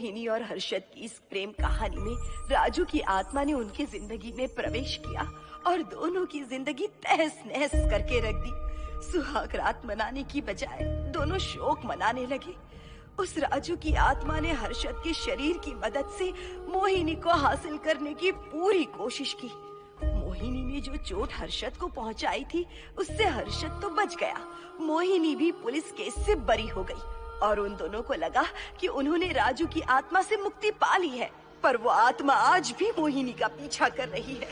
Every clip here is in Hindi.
मोहिनी और हर्षद की इस प्रेम कहानी में राजू की आत्मा ने उनकी जिंदगी में प्रवेश किया और दोनों की जिंदगी तहस नहस करके रख दी। सुहाग रात मनाने की बजाय दोनों शोक मनाने लगे। उस राजू की आत्मा ने हर्षद के शरीर की मदद से मोहिनी को हासिल करने की पूरी कोशिश की। मोहिनी ने जो चोट हर्षद को पहुंचाई थी, उससे हर्षद तो बच गया, मोहिनी भी पुलिस केस से बरी हो गई और उन दोनों को लगा कि उन्होंने राजू की आत्मा से मुक्ति पा ली है, पर वो आत्मा आज भी मोहिनी का पीछा कर रही है।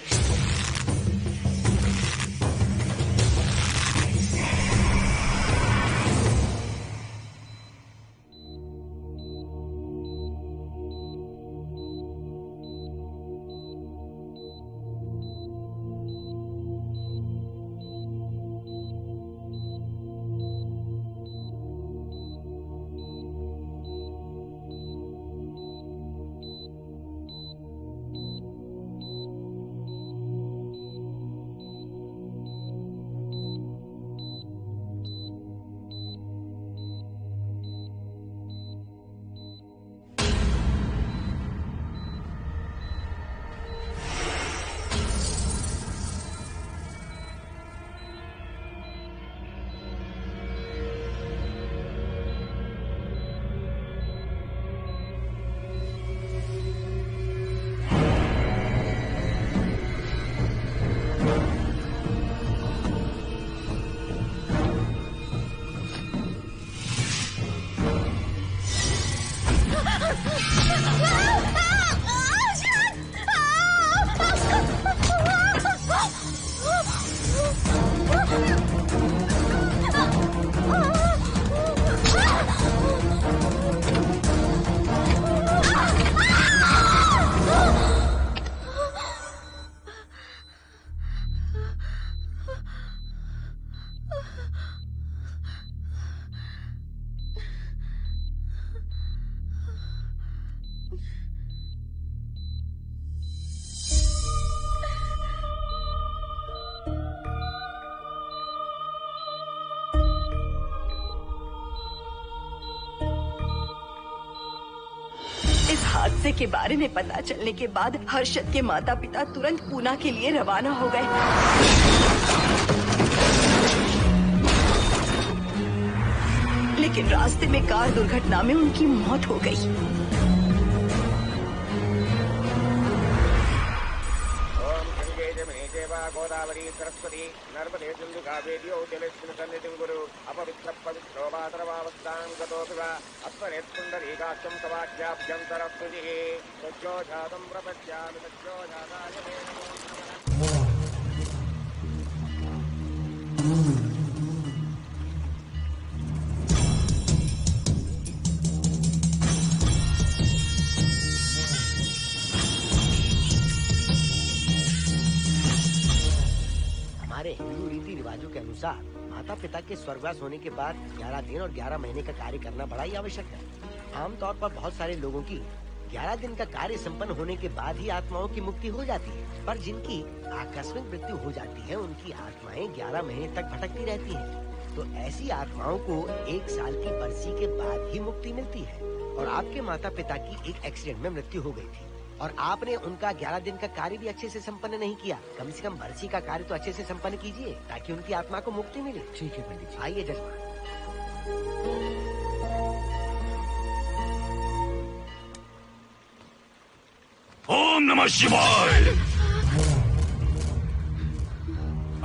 इस हादसे के बारे में पता चलने के बाद हर्षद के माता पिता तुरंत पूना के लिए रवाना हो गए। लेकिन रास्ते में कार दुर्घटना में उनकी मौत हो गई। गोदावरी सरस्वती नर्मदे सिंधु कावेरी जलेस्मिन् सन्निधिं कुरु अपवित्र पवित्रो मातरवावस्थां गतोऽपि वा अस्मरेत्पुण्डरीकाक्षं तवाख्याभ्यन्तरस्तुतिः सज्जो जातं प्रपद्यामि सज्जो जाताय मे नमो नमः। हमारे हिंदू रीति रिवाजों के अनुसार माता पिता के स्वर्गवास होने के बाद 11 दिन और 11 महीने का कार्य करना बड़ा ही आवश्यक है। आमतौर पर बहुत सारे लोगों की 11 दिन का कार्य संपन्न होने के बाद ही आत्माओं की मुक्ति हो जाती है, पर जिनकी आकस्मिक मृत्यु हो जाती है उनकी आत्माएं 11 महीने तक भटकती रहती हैं। तो ऐसी आत्माओं को 1 साल की बरसी के बाद ही मुक्ति मिलती है। और आपके माता पिता की एक एक्सीडेंट में मृत्यु हो गई थी और आपने उनका 11 दिन का कार्य भी अच्छे से संपन्न नहीं किया। कम से कम बरसी का कार्य तो अच्छे से संपन्न कीजिए ताकि उनकी आत्मा को मुक्ति मिले। ठीक है पंडित जी। आइए जजमान। ओम नमः शिवाय।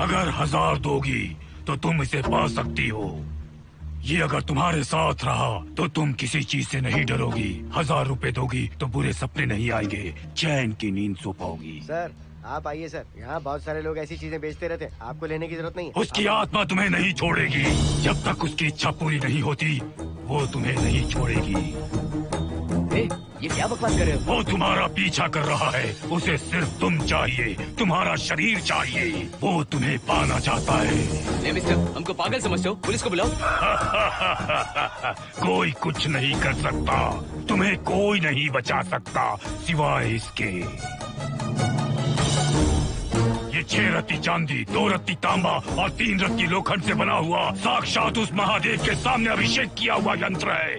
अगर 1000 दोगी तो तुम इसे पा सकती हो। ये अगर तुम्हारे साथ रहा तो तुम किसी चीज से नहीं डरोगी। 1000 रुपए दोगी तो बुरे सपने नहीं आएंगे, चैन की नींद सो पाओगी। सर आप आइए सर, यहाँ बहुत सारे लोग ऐसी चीजें बेचते रहते हैं, आपको लेने की जरूरत नहीं है। उसकी आत्मा तुम्हें नहीं छोड़ेगी। जब तक उसकी इच्छा पूरी नहीं होती वो तुम्हें नहीं छोड़ेगी। ये क्या बकवास कर रहे हो? वो तुम्हारा पीछा कर रहा है, उसे सिर्फ तुम चाहिए, तुम्हारा शरीर चाहिए, वो तुम्हें पाना चाहता है। मिस्टर, हमको पागल समझते हो? पुलिस को बुलाओ। कोई कुछ नहीं कर सकता, तुम्हें कोई नहीं बचा सकता सिवाय इसके। ये 6 रत्ती चांदी, 2 रत्ती तांबा और 3 रत्ती लोखंड से बना हुआ साक्षात उस महादेव के सामने अभिषेक किया हुआ यंत्र है।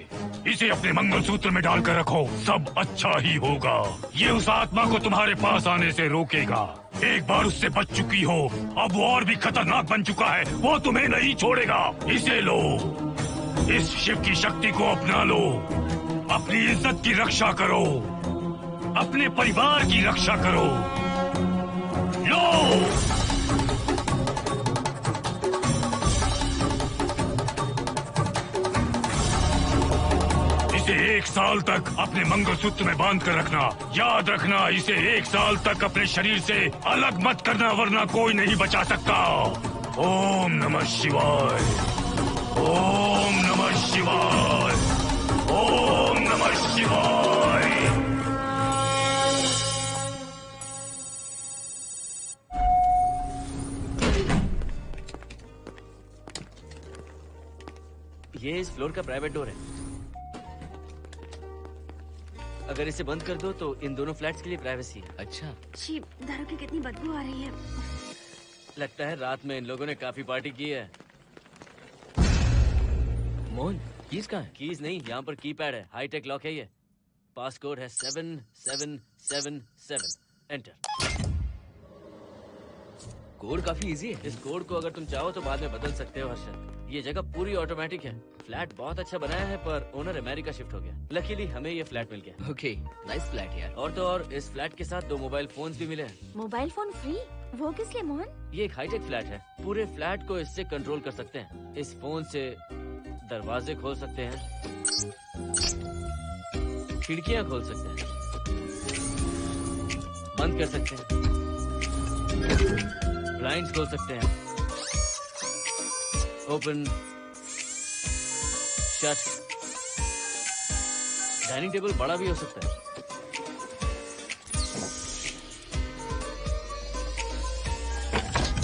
इसे अपने मंगलसूत्र में डालकर रखो, सब अच्छा ही होगा। ये उस आत्मा को तुम्हारे पास आने से रोकेगा। एक बार उससे बच चुकी हो, अब वो और भी खतरनाक बन चुका है, वो तुम्हें नहीं छोड़ेगा। इसे लो, इस शिव की शक्ति को अपना लो, अपनी इज्जत की रक्षा करो, अपने परिवार की रक्षा करो। लो, इसे 1 साल तक अपने मंगलसूत्र में बांध कर रखना। याद रखना, इसे 1 साल तक अपने शरीर से अलग मत करना, वरना कोई नहीं बचा सकता। ओम नमः शिवाय, ओम नमः शिवाय, ओम नमः शिवाय। ये इस फ्लोर का प्राइवेट डोर है। अगर इसे बंद कर दो तो इन दोनों फ्लैट्स के लिए प्राइवेसी है। अच्छा, छी, दारू की कितनी बदबू आ रही है। लगता है रात में इन लोगों ने काफी पार्टी की है। मोहन, कीज कहाँ है? कीज नहीं, यहाँ पर कीपैड है। हाईटेक लॉक है ये। पासकोड है 7777। एंटर। कोड काफी इजी है। इस कोड को अगर तुम चाहो तो बाद में बदल सकते हो हर्षद। ये जगह पूरी ऑटोमेटिक है। फ्लैट बहुत अच्छा बनाया है, पर ओनर अमेरिका शिफ्ट हो गया। लकीली हमें ये फ्लैट मिल गया। ओके, नाइस फ्लैट यार। और तो और इस फ्लैट के साथ 2 मोबाइल फोन्स भी मिले हैं। Mobile phone free? वो किस लिए मोहन? ये एक हाईटेक फ्लैट है। पूरे फ्लैट को इससे कंट्रोल कर सकते हैं। इस फोन से दरवाजे खोल सकते हैं, खिड़कियां खोल सकते हैं, बंद कर सकते हैं, ब्लाइंड्स खोल सकते हैं, ओपन, शट। डाइनिंग टेबल बड़ा भी हो सकता है।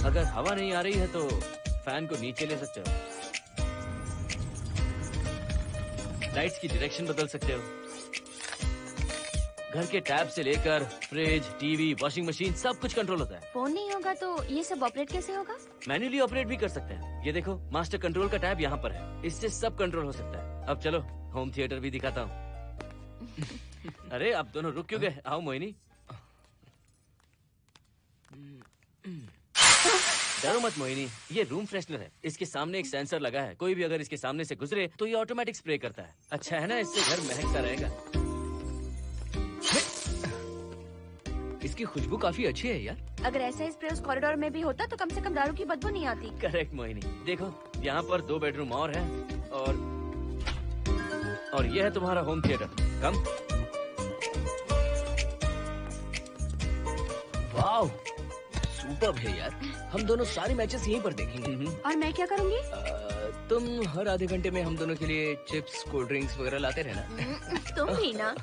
अगर हवा नहीं आ रही है तो फैन को नीचे ले सकते हो। लाइट्स की डायरेक्शन बदल सकते हो। घर के टैब से लेकर फ्रिज, टीवी, वॉशिंग मशीन सब कुछ कंट्रोल होता है। फोन नहीं होगा तो ये सब ऑपरेट कैसे होगा? मैन्युअली ऑपरेट भी कर सकते हैं। ये देखो, मास्टर कंट्रोल का टैब यहाँ पर है। इससे सब कंट्रोल हो सकता है। अब चलो होम थिएटर भी दिखाता हूँ। अरे आप दोनों रुक क्यों गए? आओ मोहिनी। डरो मत मोहिनी, ये रूम फ्रेशनर है। इसके सामने एक सेंसर लगा है। कोई भी अगर इसके सामने से गुजरे तो ये ऑटोमेटिक स्प्रे करता है। अच्छा है ना, इससे घर महकता रहेगा। इसकी खुशबू काफी अच्छी है यार। अगर ऐसा ही स्प्रे उस कॉरिडोर में भी होता तो कम से कम दारू की बदबू नहीं आती। करेक्ट मोहिनी। देखो, यहाँ पर 2 बेडरूम और है और ये है तुम्हारा होम थिएटर। कम। वाओ, सुपर्ब है यार। हम दोनों सारे मैचेस यहीं पर देखेंगे। और मैं क्या करूँगी? तुम हर आधे घंटे में हम दोनों के लिए चिप्स, कोल्ड ड्रिंक्स वगैरह लाते रहना। तुम भी ना।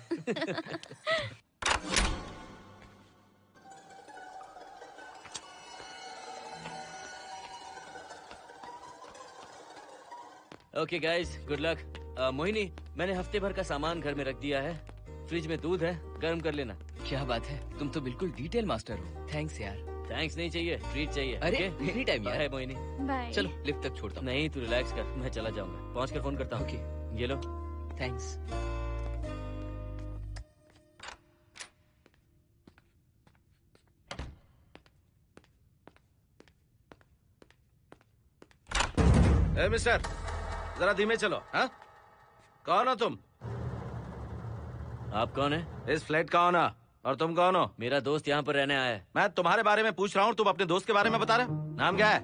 Okay guys, good luck. Mohini, मैंने हफ्ते भर का सामान घर में रख दिया है। फ्रिज में दूध है, गर्म कर लेना। क्या बात है, तुम तो बिल्कुल डिटेल मास्टर हो। थैंक्स यार। थैंक्स नहीं चाहिए, ट्रीट चाहिए। अरे एनी टाइम यार। मोहिनी, बाय। चलो लिफ्ट तक छोड़ता हूँ। नहीं, तू रिलैक्स कर, मैं चला जाऊंगा। पहुँच कर फोन करता हूँ। ओके, ये लो। थैंक्स। ए मिस्टर, जरा धीमे चलो। हाँ, कौन हो तुम? आप कौन है? इस फ्लैट का ओनर। और तुम कौन हो? मेरा दोस्त यहाँ पर रहने आया है। मैं तुम्हारे बारे में पूछ रहा हूँ, तुम अपने दोस्त के बारे में बता रहे हो। नाम क्या है?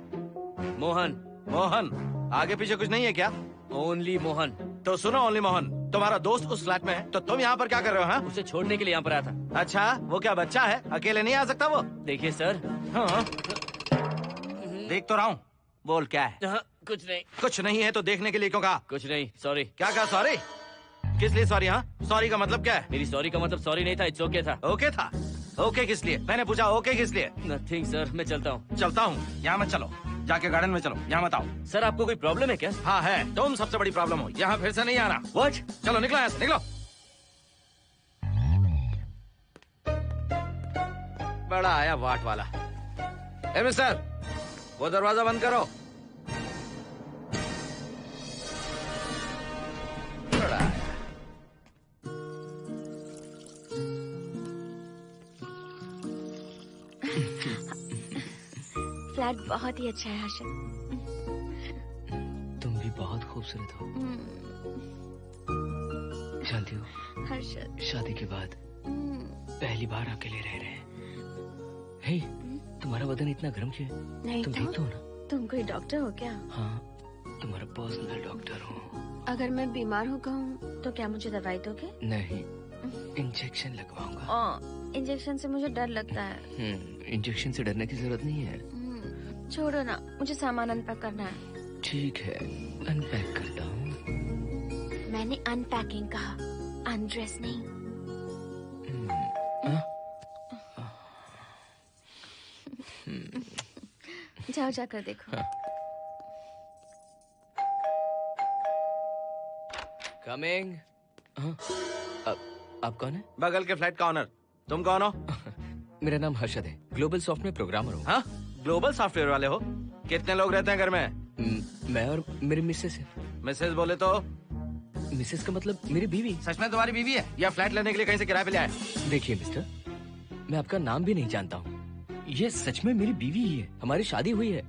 मोहन। मोहन? आगे पीछे कुछ नहीं है क्या? ओनली मोहन। तो सुनो ओनली मोहन, तुम्हारा दोस्त उस फ्लैट में है, तो तुम यहाँ पर क्या कर रहे हो? हाँ, उसे छोड़ने के लिए यहाँ पर आया था। अच्छा, वो क्या बच्चा है? अकेले नहीं आ सकता वो? देखिए सर। हाँ, देख तो रहा हूँ। बोल क्या है? हाँ, कुछ नहीं। कुछ नहीं है तो देखने के लिए क्यों कहा? कुछ नहीं, सॉरी। क्या कहा? सॉरी? किस लिए सॉरी? हाँ, सॉरी का मतलब क्या है? मेरी सॉरी का मतलब सॉरी नहीं था, इट्स ओके था। ओके था? ओके किस लिए? मैंने पूछा ओके किस लिए? नथिंग सर, मैं चलता हूँ। चलता हूँ? यहाँ मत चलो, जाके गार्डन में चलो। यहाँ मत आओ। सर, आपको कोई प्रॉब्लम है क्या? हाँ है, तुम सबसे बड़ी प्रॉब्लम हो। यहाँ फिर से नहीं आना। व्हाट? चलो निकलो यहाँ से, निकलो। बड़ा आया वाट वाला। ए मिस्टर, वो दरवाजा बंद करो। बड़ा आया। बहुत ही अच्छा है हर्षद। तुम भी बहुत खूबसूरत हो। जानती हो हर्षद, शादी के बाद पहली बार अकेले रह रहे हैं। हे, तुम्हारा बदन इतना गर्म क्यों है? नहीं तुम तो ठीक तो हो ना? तुम कोई डॉक्टर हो क्या? हाँ, तुम्हारा पर्सनल डॉक्टर हूँ। अगर मैं बीमार हो गऊँ तो क्या मुझे दवाई दोगे? नहीं, इंजेक्शन लगवाऊंगा। इंजेक्शन से मुझे डर लगता है। इंजेक्शन से डरने की जरूरत नहीं है। छोड़ो ना, मुझे सामान अनपैक करना है। ठीक है, अनपैक करता हूँ। मैंने अनपैकिंग कहा, अनड्रेस नहीं। जाओ जाकर देखो। कमिंग। आप कौन है? बगल के फ्लैट का ऑनर। तुम कौन हो? मेरा नाम हर्षद है, ग्लोबल सॉफ्टवेयर प्रोग्रामर हूँ। हाँ, ग्लोबल सॉफ्टवेयर वाले हो? कितने लोग रहते हैं घर में? मैं और मेरी मिसेस है। मिसेस बोले तो? मिसेस का मतलब मेरी बीवी। सच में तुम्हारी बीवी है या फ्लैट लेने के लिए कहीं से किराए पे ले आए? देखिए मिस्टर, मैं आपका नाम भी नहीं जानता हूँ। ये सच में मेरी बीवी ही है, हमारी शादी हुई है।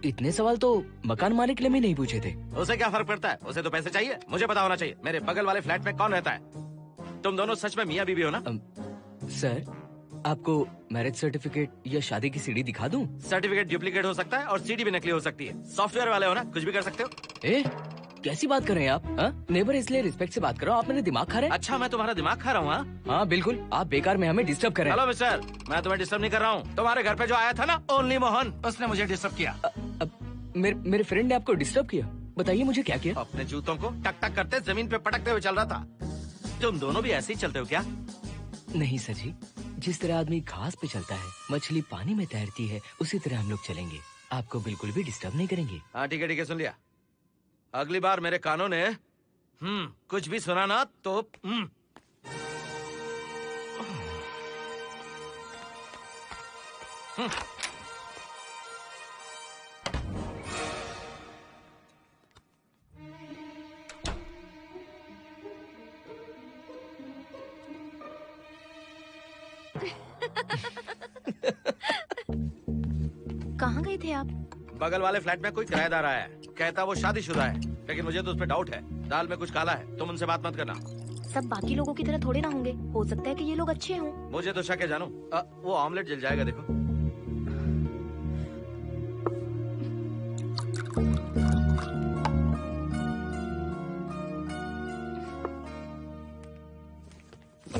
इतने सवाल तो मकान मालिक ने भी नहीं पूछे थे। उसे क्या फर्क पड़ता है? उसे तो पैसे चाहिए, मुझे पता होना चाहिए। मेरे बगल वाले फ्लैट में कौन रहता है? तुम दोनों सच में मियाँ बीवी हो ना? सर, आपको मैरिज सर्टिफिकेट या शादी की सीडी दिखा दूं? सर्टिफिकेट डुप्लीकेट हो सकता है और सीडी भी नकली हो सकती है। सॉफ्टवेयर वाले हो ना, कुछ भी कर सकते हो। ए, कैसी बात कर रहे हैं आप? नेबर, इसलिए रिस्पेक्ट से बात करो। आप मेरे दिमाग खा रहे हैं? अच्छा, मैं तुम्हारा दिमाग खा रहा हूँ? हाँ बिल्कुल, आप बेकार में हमें डिस्टर्ब कर रहे हैं। हेलो मिस्टर, मैं तुम्हें डिस्टर्ब नहीं कर रहा हूँ। तुम्हारे घर पे जो आया था ना, ओनली मोहन, उसने मुझे डिस्टर्ब किया। मेरे फ्रेंड ने आपको डिस्टर्ब किया? बताइए मुझे क्या किया? अपने जूतों को टक टक करते जमीन पे पटकते हुए चल रहा था। तुम दोनों भी ऐसे ही चलते हो क्या? नहीं सर जी, जिस तरह आदमी घास पे चलता है, मछली पानी में तैरती है, उसी तरह हम लोग चलेंगे। आपको बिल्कुल भी डिस्टर्ब नहीं करेंगे। हाँ ठीक है, सुन लिया। अगली बार मेरे कानों ने कुछ भी सुना ना तो कहाँ गए थे आप? बगल वाले फ्लैट में कोई किराएदार आया है, कहता वो शादीशुदा है, लेकिन मुझे तो उस पर डाउट है। दाल में कुछ काला है, तुम उनसे बात मत करना। सब बाकी लोगों की तरह थोड़े ना होंगे, हो सकता है कि ये लोग अच्छे हों। मुझे तो शक है जानू। वो ऑमलेट जल जाएगा, देखो।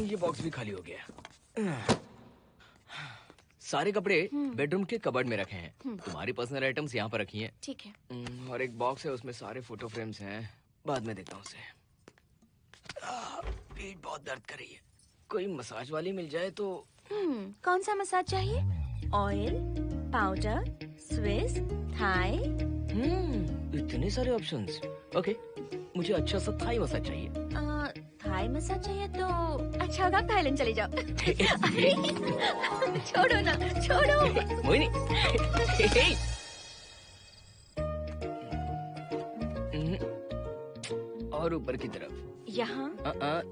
ये बॉक्स भी खाली हो गया। सारे कपड़े बेडरूम के कबर्ड में रखे हैं। तुम्हारी पर्सनल आइटम्स यहाँ पर रखी हैं। ठीक है। और एक बॉक्स है, उसमें सारे फोटो फ्रेम्स हैं। बाद में देता हूँ उसे। पीठ बहुत दर्द कर रही है, कोई मसाज वाली मिल जाए तो। कौन सा मसाज चाहिए? Oil, powder, Swiss, Thai? इतने सारे ऑप्शंस। ओके, मुझे अच्छा सा थाई मसाज चाहिए। थाई मसाज चाहिए तो अच्छा होगा थाईलैंड चले जाओ। छोड़ो ना, छोड़ो। मोहिनी। और ऊपर की तरफ। यहाँ?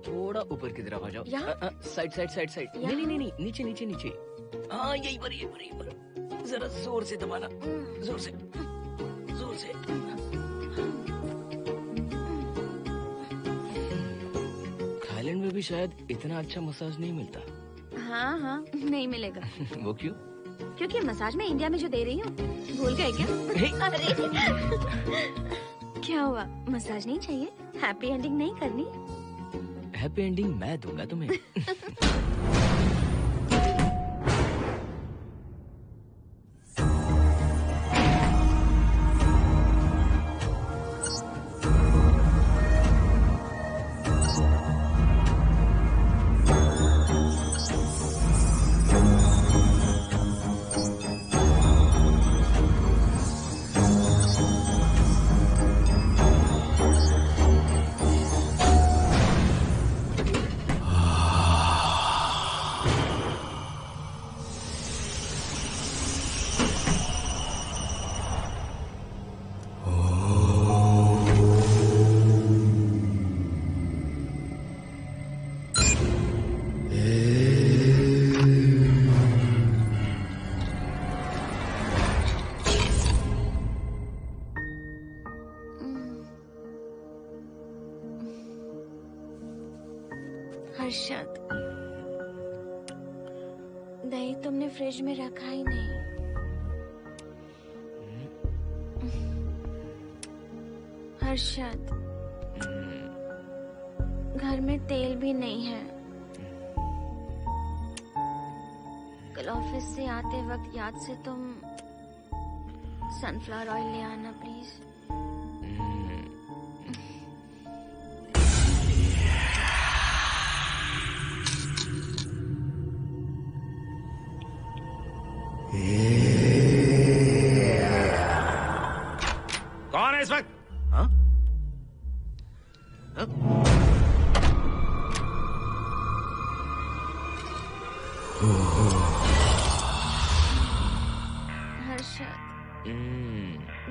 थोड़ा ऊपर की तरफ आ जाओ। यहाँ? Side side side side. नहीं नहीं नहीं, नीचे नीचे नीचे। हाँ यही पर, यही पर, यही पर। जरा जोर से दबाना, जोर से, जोर से। थाईलैंड में भी शायद इतना अच्छा मसाज नहीं मिलता। हाँ हाँ, नहीं मिलेगा। वो क्यों? क्योंकि मसाज में इंडिया में जो दे रही हूँ, भूल गए क्या? अरे क्या हुआ, मसाज नहीं चाहिए? हैप्पी एंडिंग नहीं करनी? हैप्पी एंडिंग मैं दूंगा तुम्हें। हर्षद, दही तुमने फ्रिज में रखा ही नहीं। हर्षद, घर में तेल भी नहीं है। कल ऑफिस से आते वक्त याद से तुम सनफ्लावर ऑयल ले आना प्लीज। कौन है इस वक्त? हाँ? हाँ? हर्षद,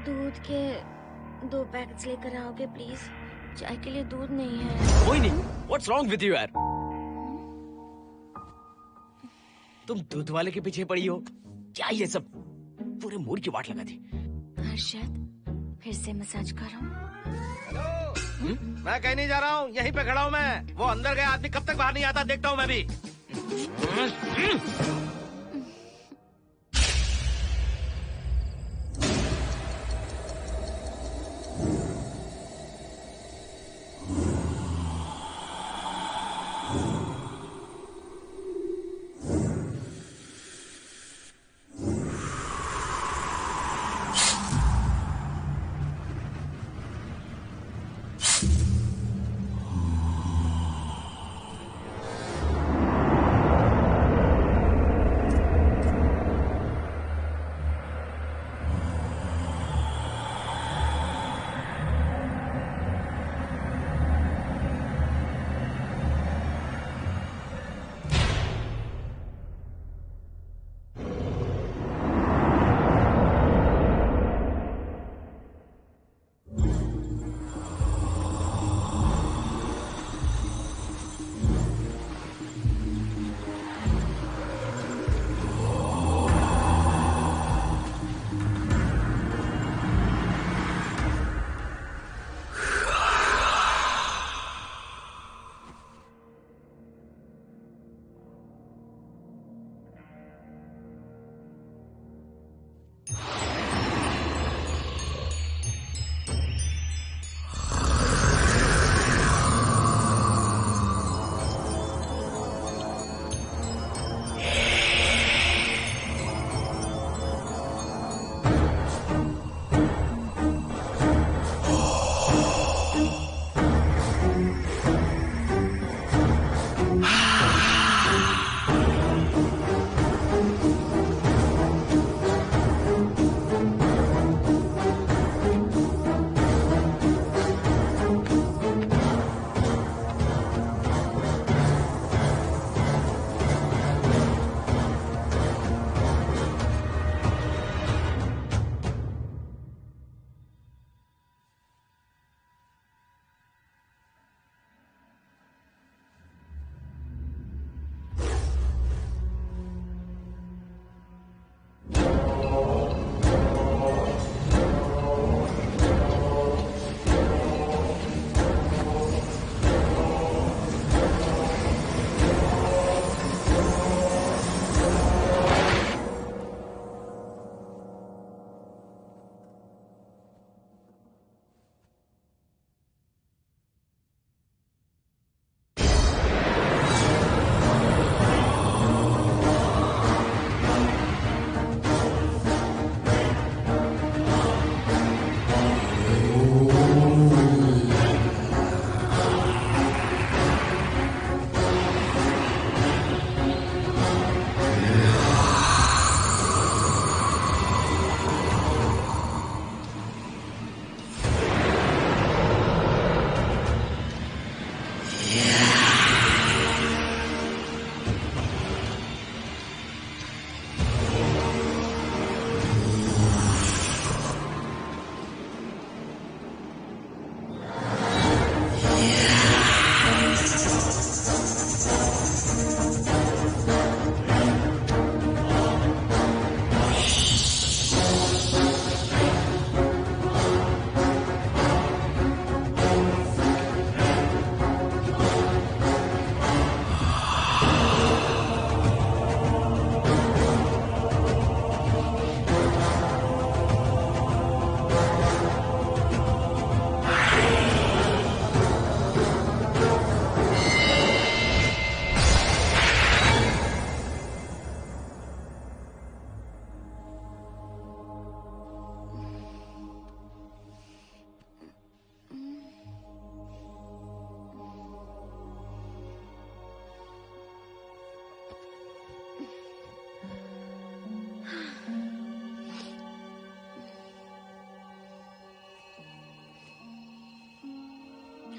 दूध के 2 पैकेट्स लेकर आओगे प्लीज? चाय के लिए दूध नहीं है। कोई नहीं। What's wrong with you यार? तुम दूध वाले के पीछे पड़ी हो? क्या ये सब? पूरे मूड की वाट लगा दी। हर्षद, फिर से मसाज करो। मैं कहीं नहीं जा रहा हूँ, यहीं पे खड़ा हूँ मैं। वो अंदर गया आदमी कब तक बाहर नहीं आता, देखता हूँ मैं भी।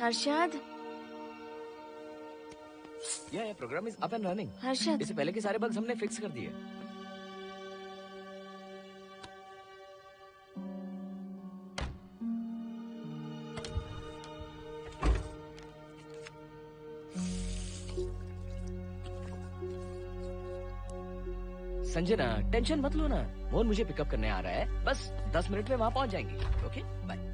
हर्षद, ये program is up and running. Harshad, इससे पहले के सारे बग्स हमने फिक्स कर दिए। संजना, टेंशन मत लो ना, मोहन मुझे पिकअप करने आ रहा है, बस 10 मिनट में वहां पहुंच जाएंगे। Okay bye.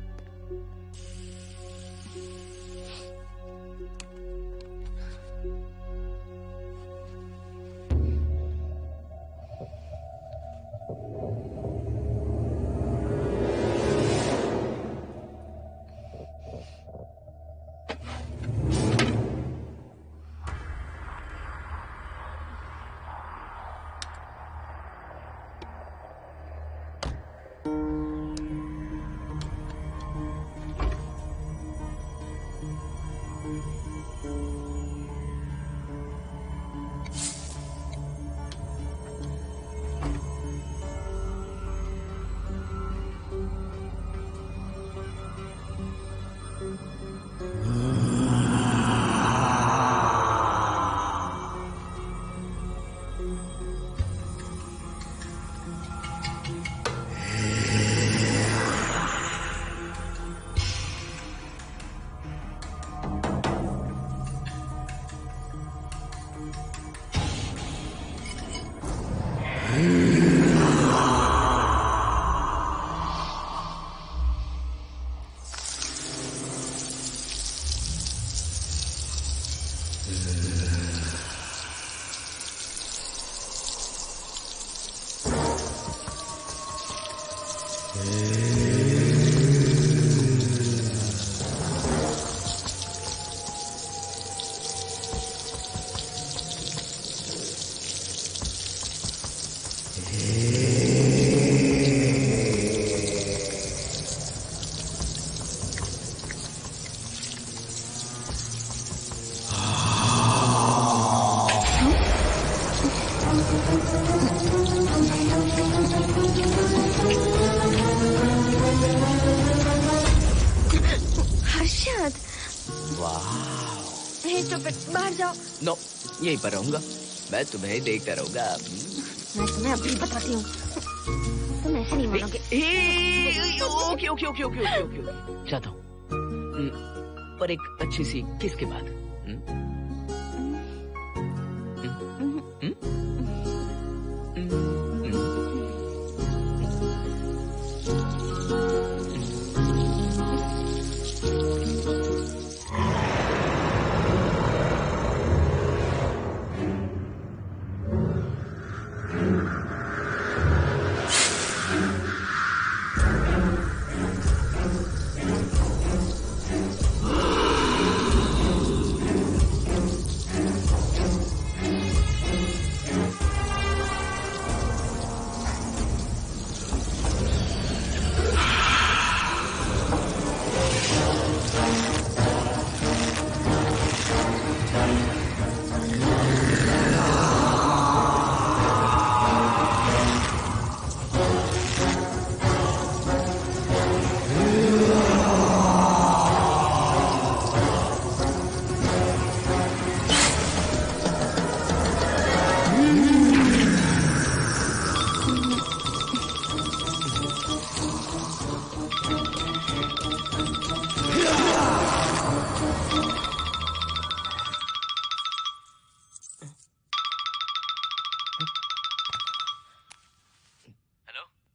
नो, यहीं पर रहूंगा, मैं तुम्हें देखता रहूंगा। मैं तुम्हें अभी बताती हूँ, तुम ऐसे नहीं मानोगे। Okay okay okay okay okay okay, चाहता हूँ, पर एक अच्छी सी किस के बाद।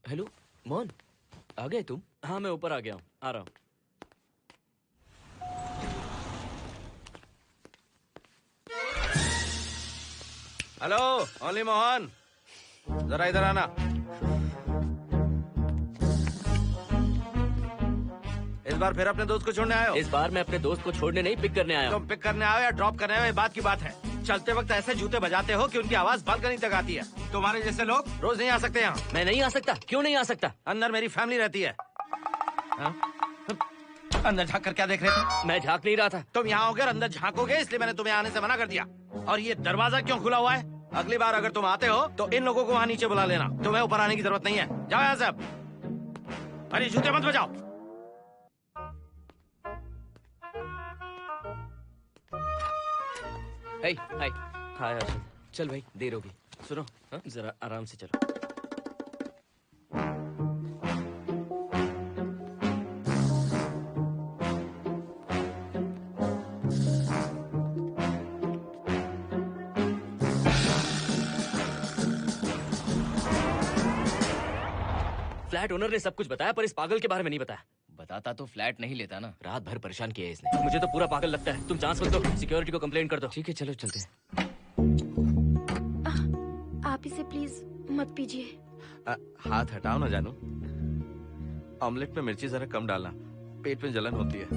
हेलो मोहन, आ गए तुम? हाँ मैं ऊपर आ गया हूँ, आ रहा हूँ। हेलो ओनली मोहन, जरा इधर आना। इस बार फिर अपने दोस्त को छोड़ने आए हो? इस बार मैं अपने दोस्त को छोड़ने नहीं, पिक करने आया हूँ। तुम पिक करने आए हो या ड्रॉप करने आए हो, ये बात की बात है। चलते वक्त ऐसे जूते बजाते हो कि उनकी आवाज बालकनी तक आती है। तुम्हारे जैसे लोग रोज नहीं आ सकते यहाँ। मैं नहीं आ सकता, क्यों नहीं आ सकता? अंदर मेरी फैमिली रहती है। हाँ? अंदर झाँक कर क्या देख रहे थे? मैं झाँक नहीं रहा था। तुम यहाँ होकर अंदर झाँकोगे, इसलिए मैंने तुम्हें आने से मना कर दिया। और ये दरवाजा क्यों खुला हुआ है? अगली बार अगर तुम आते हो तो इन लोगों को वहाँ नीचे बुला लेना, तुम्हें ऊपर आने की जरूरत नहीं है। जाओ यहाँ से अब। अरे जूते मत बजाओ। हाय हाय हाय हर्षद। चल भाई देर होगी। सुनो हाँ जरा आराम से चलो। फ्लैट ओनर ने सब कुछ बताया पर इस पागल के बारे में नहीं बताया। बताता तो फ्लैट नहीं लेता ना। रात भर परेशान किया है इसने। मुझे तो पूरा पागल लगता है। तुम चांस मत दो, सिक्योरिटी को कंप्लेंट कर दो। ठीक है चलो चलते हैं। आप इसे प्लीज मत पीजिए। हाथ हटाओ ना जानू। ऑमलेट में मिर्ची जरा कम डालना, पेट में जलन होती है।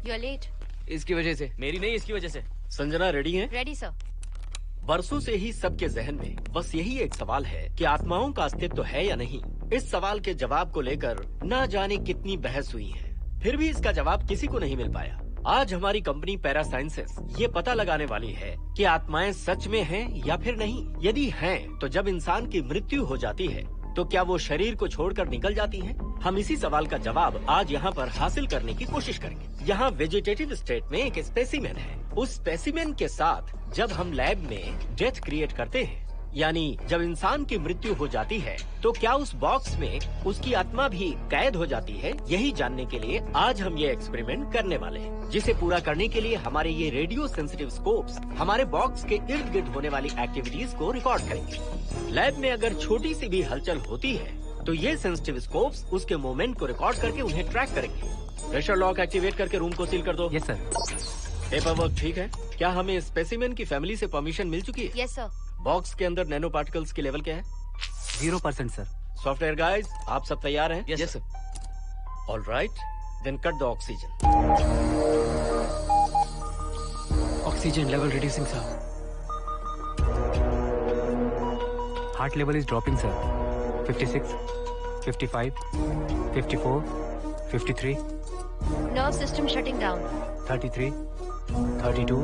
You are late. इसकी वजह से। मेरी नहीं, इसकी वजह से। संजना रेडी है? Ready sir. बरसों से ही सबके जहन में बस यही एक सवाल है कि आत्माओं का अस्तित्व है या नहीं। इस सवाल के जवाब को लेकर ना जाने कितनी बहस हुई है, फिर भी इसका जवाब किसी को नहीं मिल पाया। आज हमारी कंपनी पैरा साइंसेस ये पता लगाने वाली है कि आत्माएं सच में हैं या फिर नहीं। यदि हैं, तो जब इंसान की मृत्यु हो जाती है तो क्या वो शरीर को छोड़कर निकल जाती हैं? हम इसी सवाल का जवाब आज यहाँ पर हासिल करने की कोशिश करेंगे। यहाँ वेजिटेटिव स्टेट में एक स्पेसिमेन है। उस स्पेसिमेन के साथ जब हम लैब में डेथ क्रिएट करते हैं, यानी जब इंसान की मृत्यु हो जाती है, तो क्या उस बॉक्स में उसकी आत्मा भी कैद हो जाती है? यही जानने के लिए आज हम ये एक्सपेरिमेंट करने वाले हैं, जिसे पूरा करने के लिए हमारे ये रेडियो सेंसिटिव स्कोप्स हमारे बॉक्स के इर्द गिर्द होने वाली एक्टिविटीज को रिकॉर्ड करेंगे। लैब में अगर छोटी सी भी हलचल होती है तो ये सेंसिटिव स्कोप्स उसके मूवमेंट को रिकॉर्ड करके उन्हें ट्रैक करेंगे। प्रेशर लॉक एक्टिवेट करके रूम को सील कर दो। Yes sir. पेपर वर्क ठीक है? क्या हमें स्पेसिमेन की फैमिली से परमिशन मिल चुकी है? Yes sir. बॉक्स के अंदर नैनो पार्टिकल्स की लेवल क्या है? 0% सर। सॉफ्टवेयर गाइस, आप सब तैयार हैं? Yes sir. All right, then cut the oxygen. Oxygen level reducing sir. Heart level is dropping sir. 56, 55, 54, 53, nerve system shutting down. 33, 32,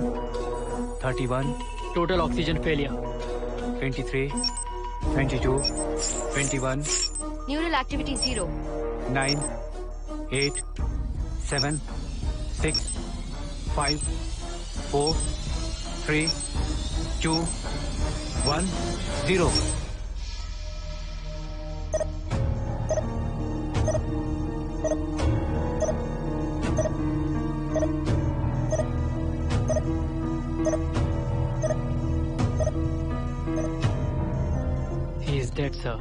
31, total oxygen failure. 23, 22, 21, neural activity 0। 9, 8, 7, 6, 5, 4, 3, 2, 1, 0। He is dead, sir.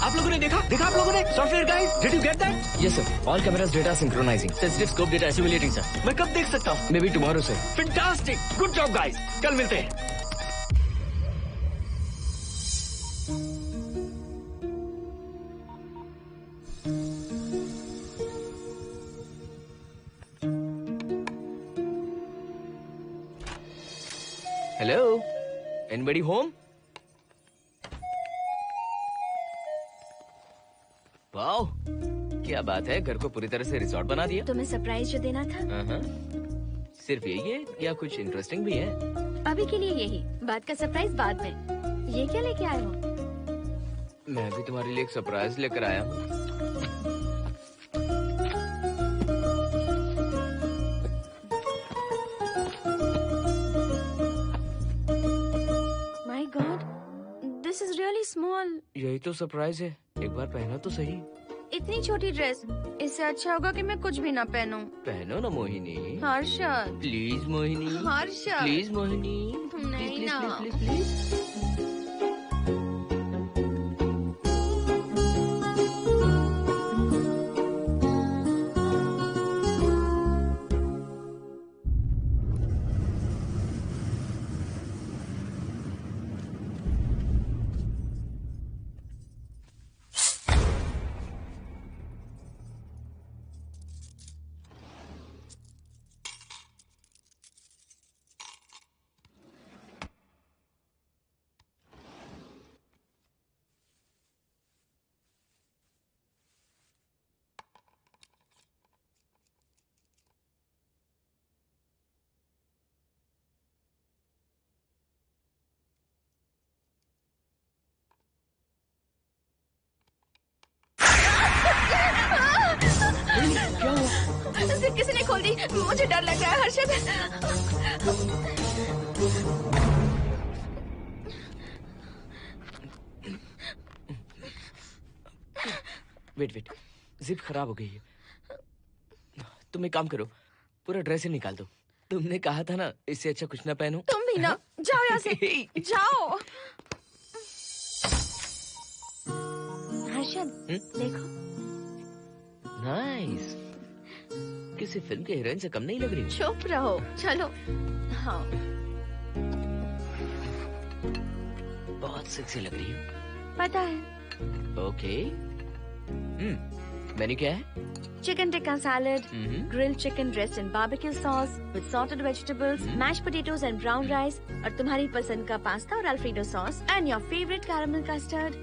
आप लोगों ने देखा आप लोगों ने? Software guys, did you get that? Yes, sir. All cameras data synchronizing. Sensitive scope data simulating sir. मैं कब देख सकता हूँ? Maybe tomorrow, sir. Fantastic, good job guys, कल मिलते हैं। Hello, anybody home? वाओ, क्या बात है, घर को पूरी तरह से रिसोर्ट बना दिया। तुम्हें सरप्राइज जो देना था। सिर्फ यही है या कुछ इंटरेस्टिंग भी है? अभी के लिए यही, बाद का सरप्राइज बाद में। ये क्या लेके आए हो? मैं भी तुम्हारे लिए एक सरप्राइज लेकर आया हूँ। My God, this is really small. यही तो सरप्राइज है, एक बार पहना तो सही। इतनी छोटी ड्रेस, इससे अच्छा होगा कि मैं कुछ भी ना पहनूं। पहनो ना मोहिनी। हर्षद, प्लीज मोहिनी। हर्षद, प्लीज मोहिनी। नहीं ना। Please please. किसी ने खोल दी। मुझे डर लग रहा है हर्षद। वेट, जिप खराब हो गई है। तुम एक काम करो, पूरा ड्रेस ही निकाल दो। तुमने कहा था ना इससे अच्छा कुछ ना पहनो। तुम भी ना, जाओ यहाँ से। जाओ। हर्षद, देखो। नाइस। किसी फिल्म के हीरोइन से कम नहीं लग रही। चुप रहो, चलो। हाँ, बहुत सेक्सी लग रही है। पता है। ओके। मेन्यू क्या है? Chicken tikka salad, grilled chicken dressed in barbecue sauce with salted vegetables, mashed potatoes and brown rice, और तुम्हारी पसंद का पास्ता और alfredo sauce, and your favorite caramel custard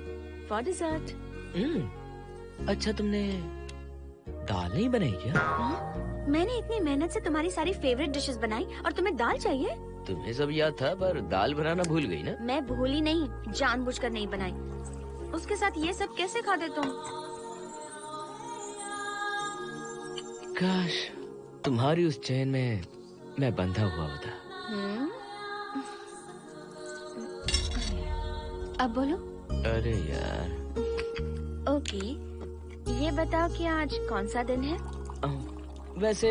for dessert. अच्छा, तुमने दाल नहीं बनाई क्या? मैंने इतनी मेहनत से तुम्हारी सारी फेवरेट डिशेस बनाई और तुम्हें दाल चाहिए? तुम्हें सब याद था पर दाल बनाना भूल गई ना? मैं भूली नहीं, जानबूझकर नहीं बनाई। उसके साथ ये सब कैसे खाते तुम? काश तुम्हारी उस चैन में मैं बंधा हुआ होता। अब बोलो। अरे यार। ओके, ये बताओ कि आज कौन सा दिन है? वैसे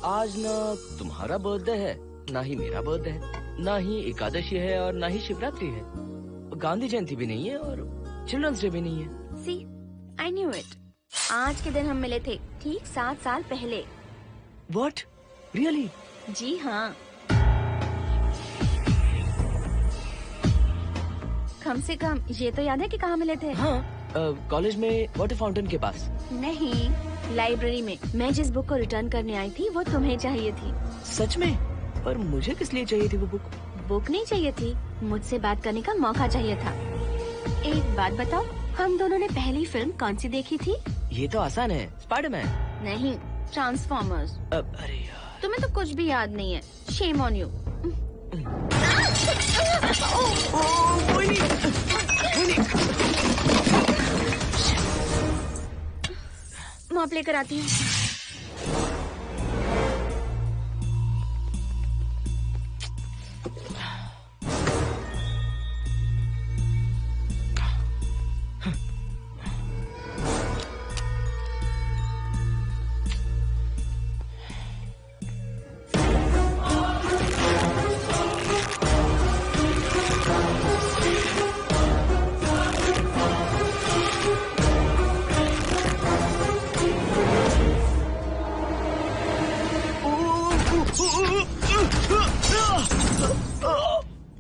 आज ना तुम्हारा बर्थडे है, ना ही मेरा बर्थडे है, ना ही एकादशी है और ना ही शिवरात्रि है, गांधी जयंती भी नहीं है और चिल्ड्रंस डे भी नहीं है। सी, आई न्यू इट। आज के दिन हम मिले थे ठीक 7 साल पहले। What? Really? जी हाँ। कम से कम ये तो याद है कि कहाँ मिले थे? हाँ, कॉलेज में वाटर फाउंटेन के पास। नहीं, लाइब्रेरी में। मैं जिस बुक को रिटर्न करने आई थी वो तुम्हें चाहिए थी। सच में? पर मुझे किस लिए चाहिए थी वो बुक? बुक नहीं चाहिए थी, मुझसे बात करने का मौका चाहिए था। एक बात बताओ, हम दोनों ने पहली फिल्म कौन सी देखी थी? ये तो आसान है, स्पाइडरमैन। नहीं, ट्रांसफॉर्मर्स। अरे यार, तुम्हें तो कुछ भी याद नहीं है। Shame on you. मॉप लेकर आती हूँ।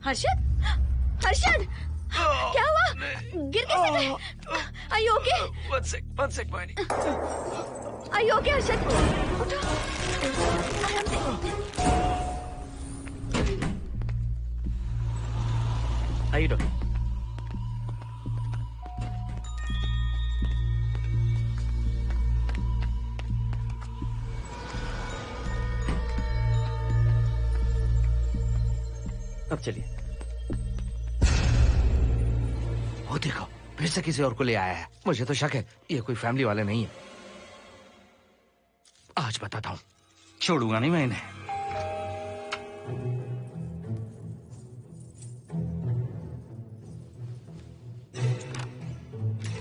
हर्षद, हर्षद, क्या हुआ? गिर कैसे गए? Are you okay? One sec, Moini. Are you okay, Harshad? उठो, आराम से। आइए डॉक्टर। अब चलिए। वो देखो, फिर से किसी और को ले आया है। मुझे तो शक है ये कोई फैमिली वाले नहीं है। आज बताता हूँ, छोड़ूंगा नहीं मैं इन्हें।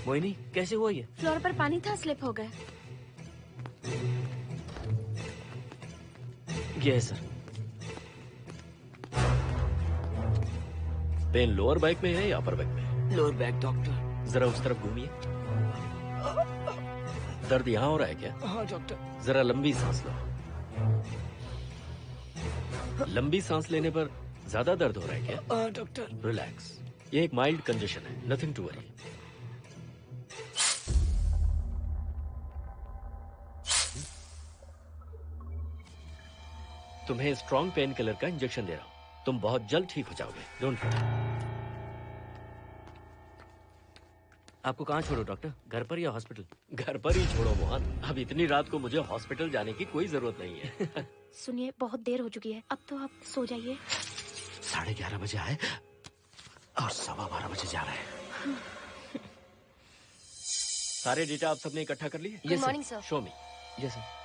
मोहिनी, कैसे हुआ ये? फ्लोर पर पानी था, स्लिप हो गए। ये है सर। पेन लोअर बैक में है या अपर बैक में? Lower back doctor. जरा उस तरफ घूमिए। दर्द यहाँ हो रहा है क्या? हाँ डॉक्टर। जरा लंबी सांस लो। लंबी सांस लेने पर ज्यादा दर्द हो रहा है क्या? हाँ डॉक्टर। रिलैक्स, ये एक माइल्ड कंजेशन है, नथिंग टू वरी। तुम्हें स्ट्रॉन्ग पेन किलर का इंजेक्शन दे रहा हूँ, तुम बहुत जल्द ठीक हो जाओगे। Don't worry. आपको कहाँ छोड़ो डॉक्टर, घर पर या हॉस्पिटल? घर पर ही छोड़ो मोहन, अब इतनी रात को मुझे हॉस्पिटल जाने की कोई जरूरत नहीं है। सुनिए, बहुत देर हो चुकी है, अब तो आप सो जाइए। 11:30 बजे आए और 12:15 बजे जा रहे हैं। सारे डेटा आप सबने इकट्ठा कर लिए? Good morning, sir. Show me. Yes sir.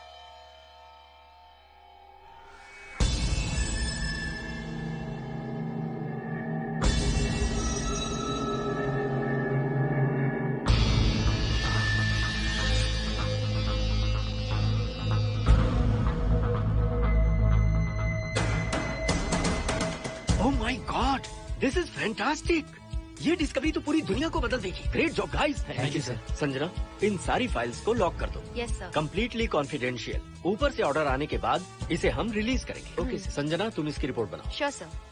This is fantastic. ये डिस्कवरी तो पूरी दुनिया को बदल देगी। Great job guys. Thank you sir. Sanjana, इन सारी फाइल्स को लॉक कर दो। Yes sir. Completely confidential. ऊपर से ऑर्डर आने के बाद इसे हम रिलीज करेंगे। Okay sir. संजना, तुम इसकी रिपोर्ट बनाओ। Sure sir.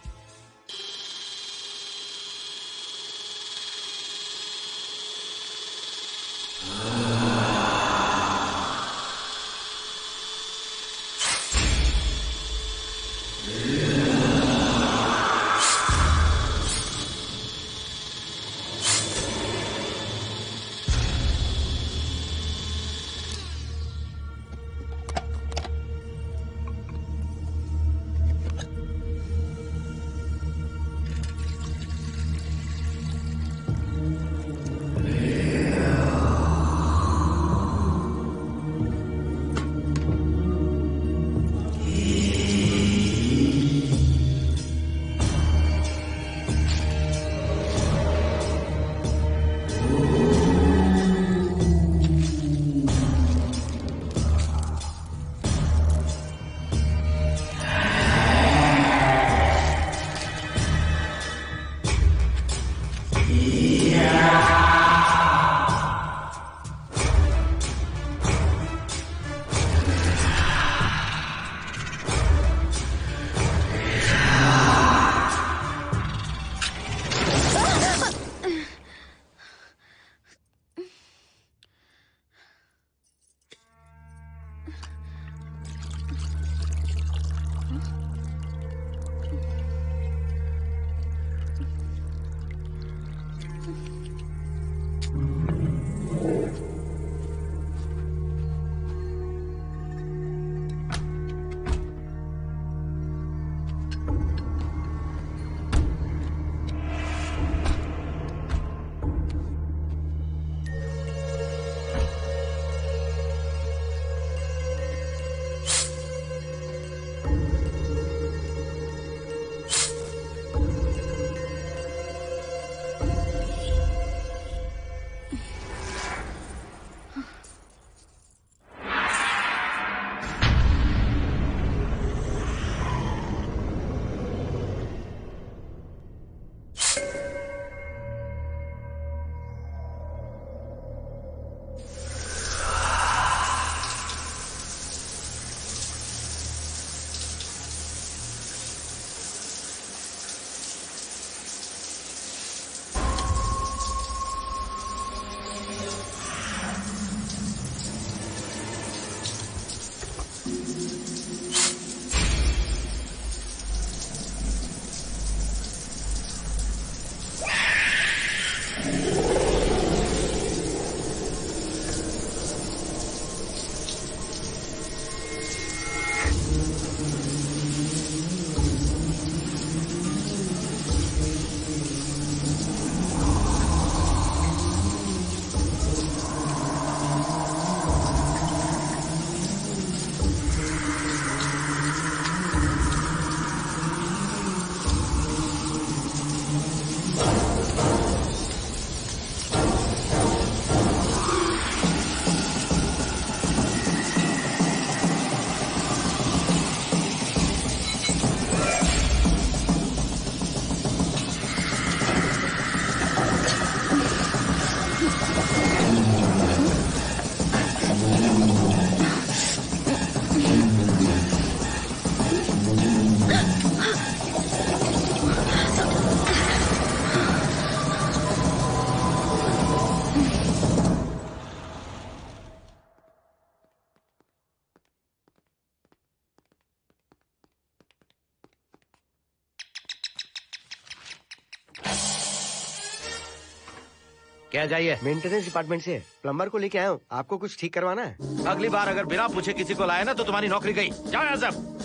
क्या चाहिए? मेंटेनेंस डिपार्टमेंट से प्लम्बर को लेके आया हूँ। आपको कुछ ठीक करवाना है? अगली बार अगर बिना पूछे किसी को लाए ना तो तुम्हारी नौकरी गई। जाओ यहाँ सब।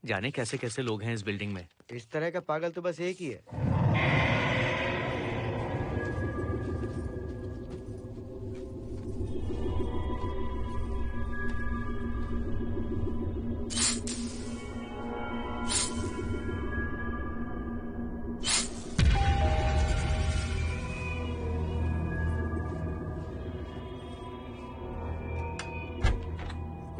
जाने कैसे कैसे लोग हैं इस बिल्डिंग में। इस तरह का पागल तो बस एक ही है।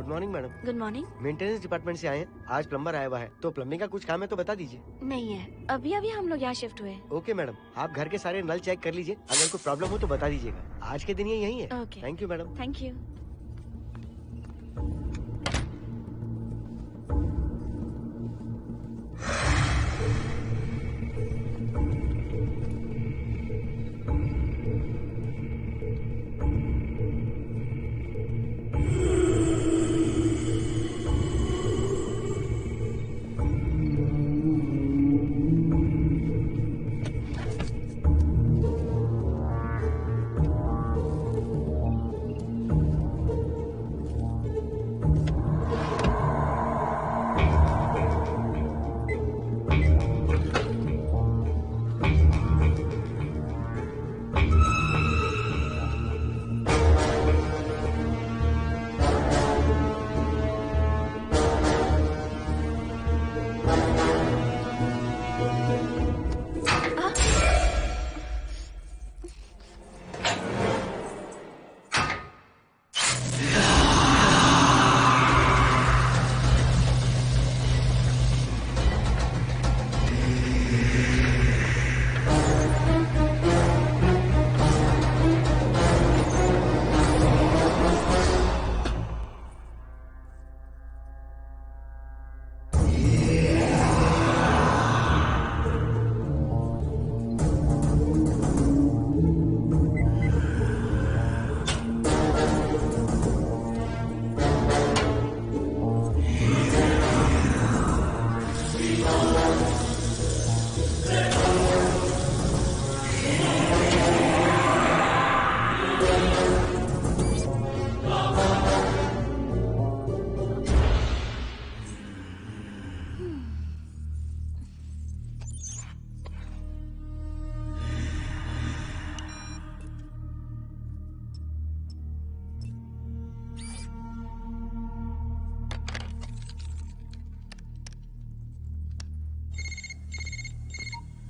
Good morning madam. Good morning. Maintenance department से आए हैं। आज प्लम्बर आया हुआ है, तो प्लम्बिंग का कुछ काम है तो बता दीजिए। नहीं है, अभी अभी हम लोग यहाँ शिफ्ट हुए। ओके मैडम, आप घर के सारे नल चेक कर लीजिए, अगर कोई प्रॉब्लम हो तो बता दीजिएगा। आज के दिन ये यही है। Okay. Thank you madam. Thank you.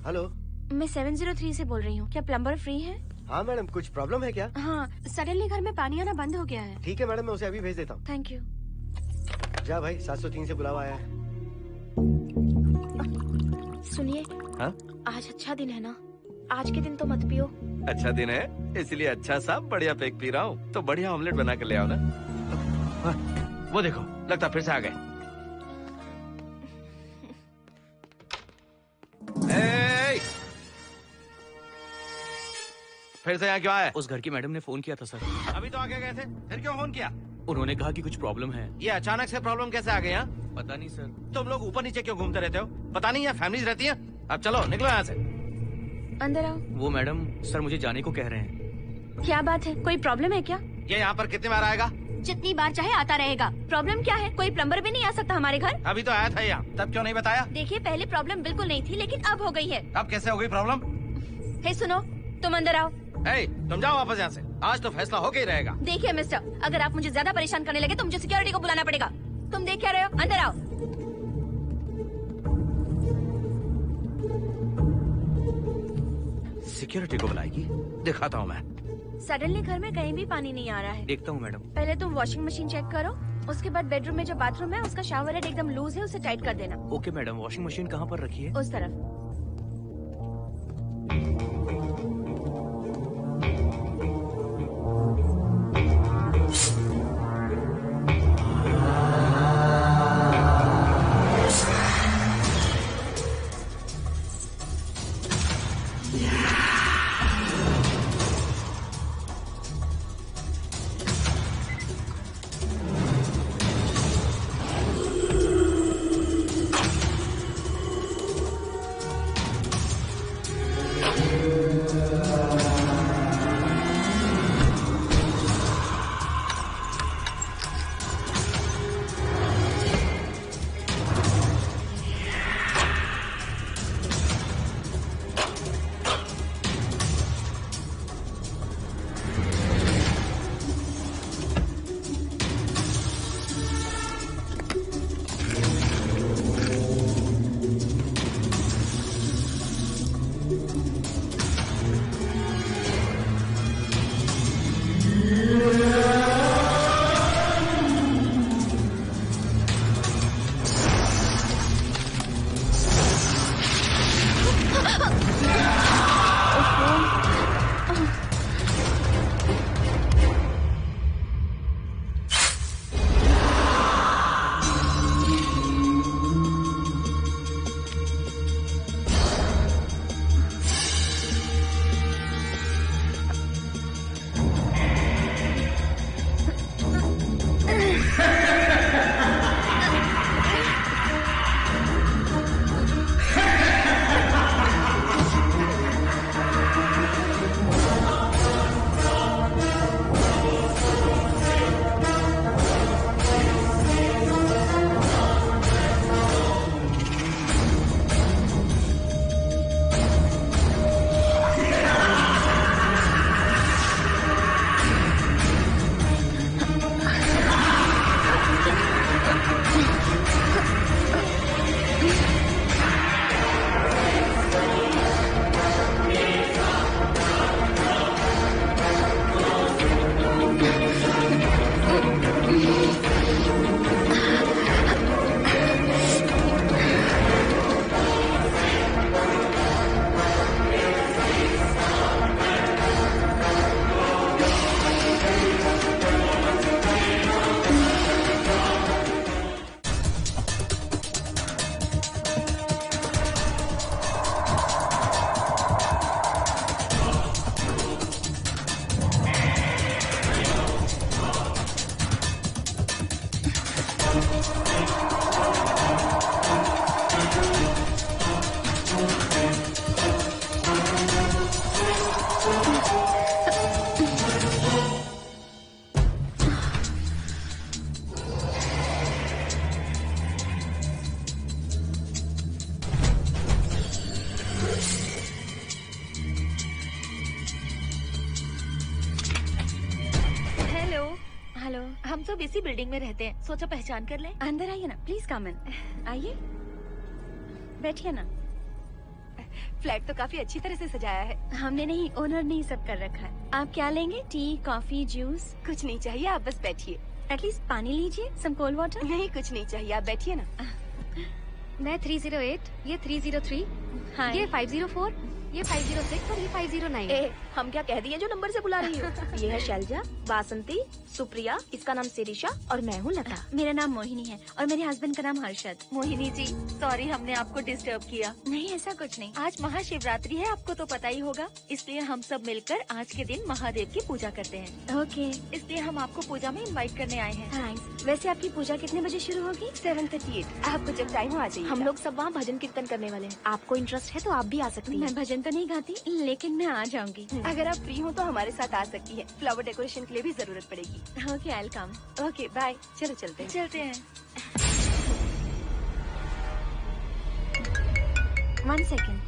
Hello, मैं 703 से बोल रही हूँ। क्या प्लम्बर फ्री है? हाँ मैडम, कुछ प्रॉब्लम है क्या? हाँ, सडनली घर में पानी आना बंद हो गया है। ठीक है मैडम, मैं उसे अभी भेज देता हूँ। Thank you. जा भाई, 703 से बुलावा आया है। सुनिए, हाँ? आज अच्छा दिन है ना? आज के दिन तो मत पियो। अच्छा दिन है, इसलिए अच्छा सा बढ़िया पैक पी रहा हूँ। तो बढ़िया ऑमलेट बना कर ले आओ ना। वो देखो, लगता फिर से आ गए। फिर से यहाँ क्यों आए? उस घर की मैडम ने फोन किया था सर। अभी तो आगे गए थे, फिर क्यों फोन किया? उन्होंने कहा कि कुछ प्रॉब्लम है। ये अचानक से प्रॉब्लम कैसे आ गई? यहाँ पता नहीं सर। तुम लोग ऊपर नीचे क्यों घूमते रहते हो? पता नहीं, यहाँ फैमिलीज रहती है। अब चलो निकलो यहाँ से। अंदर आओ। वो मैडम सर मुझे जाने को कह रहे हैं। क्या बात है, कोई प्रॉब्लम है क्या? ये यहाँ पर कितनी बार आएगा? जितनी बार चाहे आता रहेगा। प्रॉब्लम क्या है? कोई प्लम्बर भी नहीं आ सकता हमारे घर? अभी तो आया था यहाँ, तब क्यों नहीं बताया? देखिए, पहले प्रॉब्लम बिल्कुल नहीं थी, लेकिन अब हो गई है। अब कैसे हो गई प्रॉब्लम? हे सुनो, तुम अंदर आओ। तुम जाओ वापस यहाँ से। आज तो फैसला होके ही रहेगा। देखिए मिस्टर, अगर आप मुझे ज्यादा परेशान करने लगे तो मुझे सिक्योरिटी को बुलाना पड़ेगा। तुम देख क्या रहे हो? अंदर आओ। सिक्योरिटी को बुलाएगी? दिखाता हूँ मैं। सडनली घर में कहीं भी पानी नहीं आ रहा है। देखता हूँ मैडम। पहले तुम वॉशिंग मशीन चेक करो, उसके बाद बेडरूम में जो बाथरूम है उसका शावर हेड एकदम लूज है, उसे टाइट कर देना। Okay madam. वॉशिंग मशीन कहाँ पर रखी है? उस तरफ। हम सब इसी बिल्डिंग में रहते हैं, सोचा पहचान कर लें। अंदर आइए ना, प्लीज कम इन। आइए, बैठिए ना। फ्लैट तो काफी अच्छी तरह से सजाया है। हमने नहीं, ओनर ने ही सब कर रखा है। आप क्या लेंगे? T, coffee, juice? कुछ नहीं चाहिए, आप बस बैठिए। एटलीस्ट पानी लीजिए, सम कोल्ड वाटर। नहीं, कुछ नहीं चाहिए, आप बैठिए ना। मैं 308, ये 303, हाँ। ये 504, ये 506 और ये 509। हम क्या कह दिए जो नंबर से बुला रही हो? ये है शैलजा, वासंती, सुप्रिया, इसका नाम शिरीषा और मैं हूँ लता। मेरा नाम मोहिनी है और मेरे हस्बैंड का नाम हर्षद। मोहिनी जी, सॉरी हमने आपको डिस्टर्ब किया। नहीं, ऐसा कुछ नहीं। आज महाशिवरात्रि है, आपको तो पता ही होगा, इसलिए हम सब मिलकर आज के दिन महादेव की पूजा करते हैं। ओके, इसलिए हम आपको पूजा में इनवाइट करने आए हैं। थैंक्स। वैसे आपकी पूजा कितने बजे शुरू होगी? 7:38। आपको जब टाइम हो आ जाइए। हम लोग सब वहाँ भजन कीर्तन करने वाले हैं, आपको इंटरेस्ट है तो आप भी आ सकती हैं। मैं भजन तो नहीं गाती, लेकिन मैं आ जाऊंगी। अगर आप फ्री हो तो हमारे साथ आ सकती है। फ्लावर डेकोरेशन के लिए भी जरूरत पड़ेगी। Okay, I will come. Okay, bye. चलो चलते हैं। चलते हैं। 1 सेकेंड।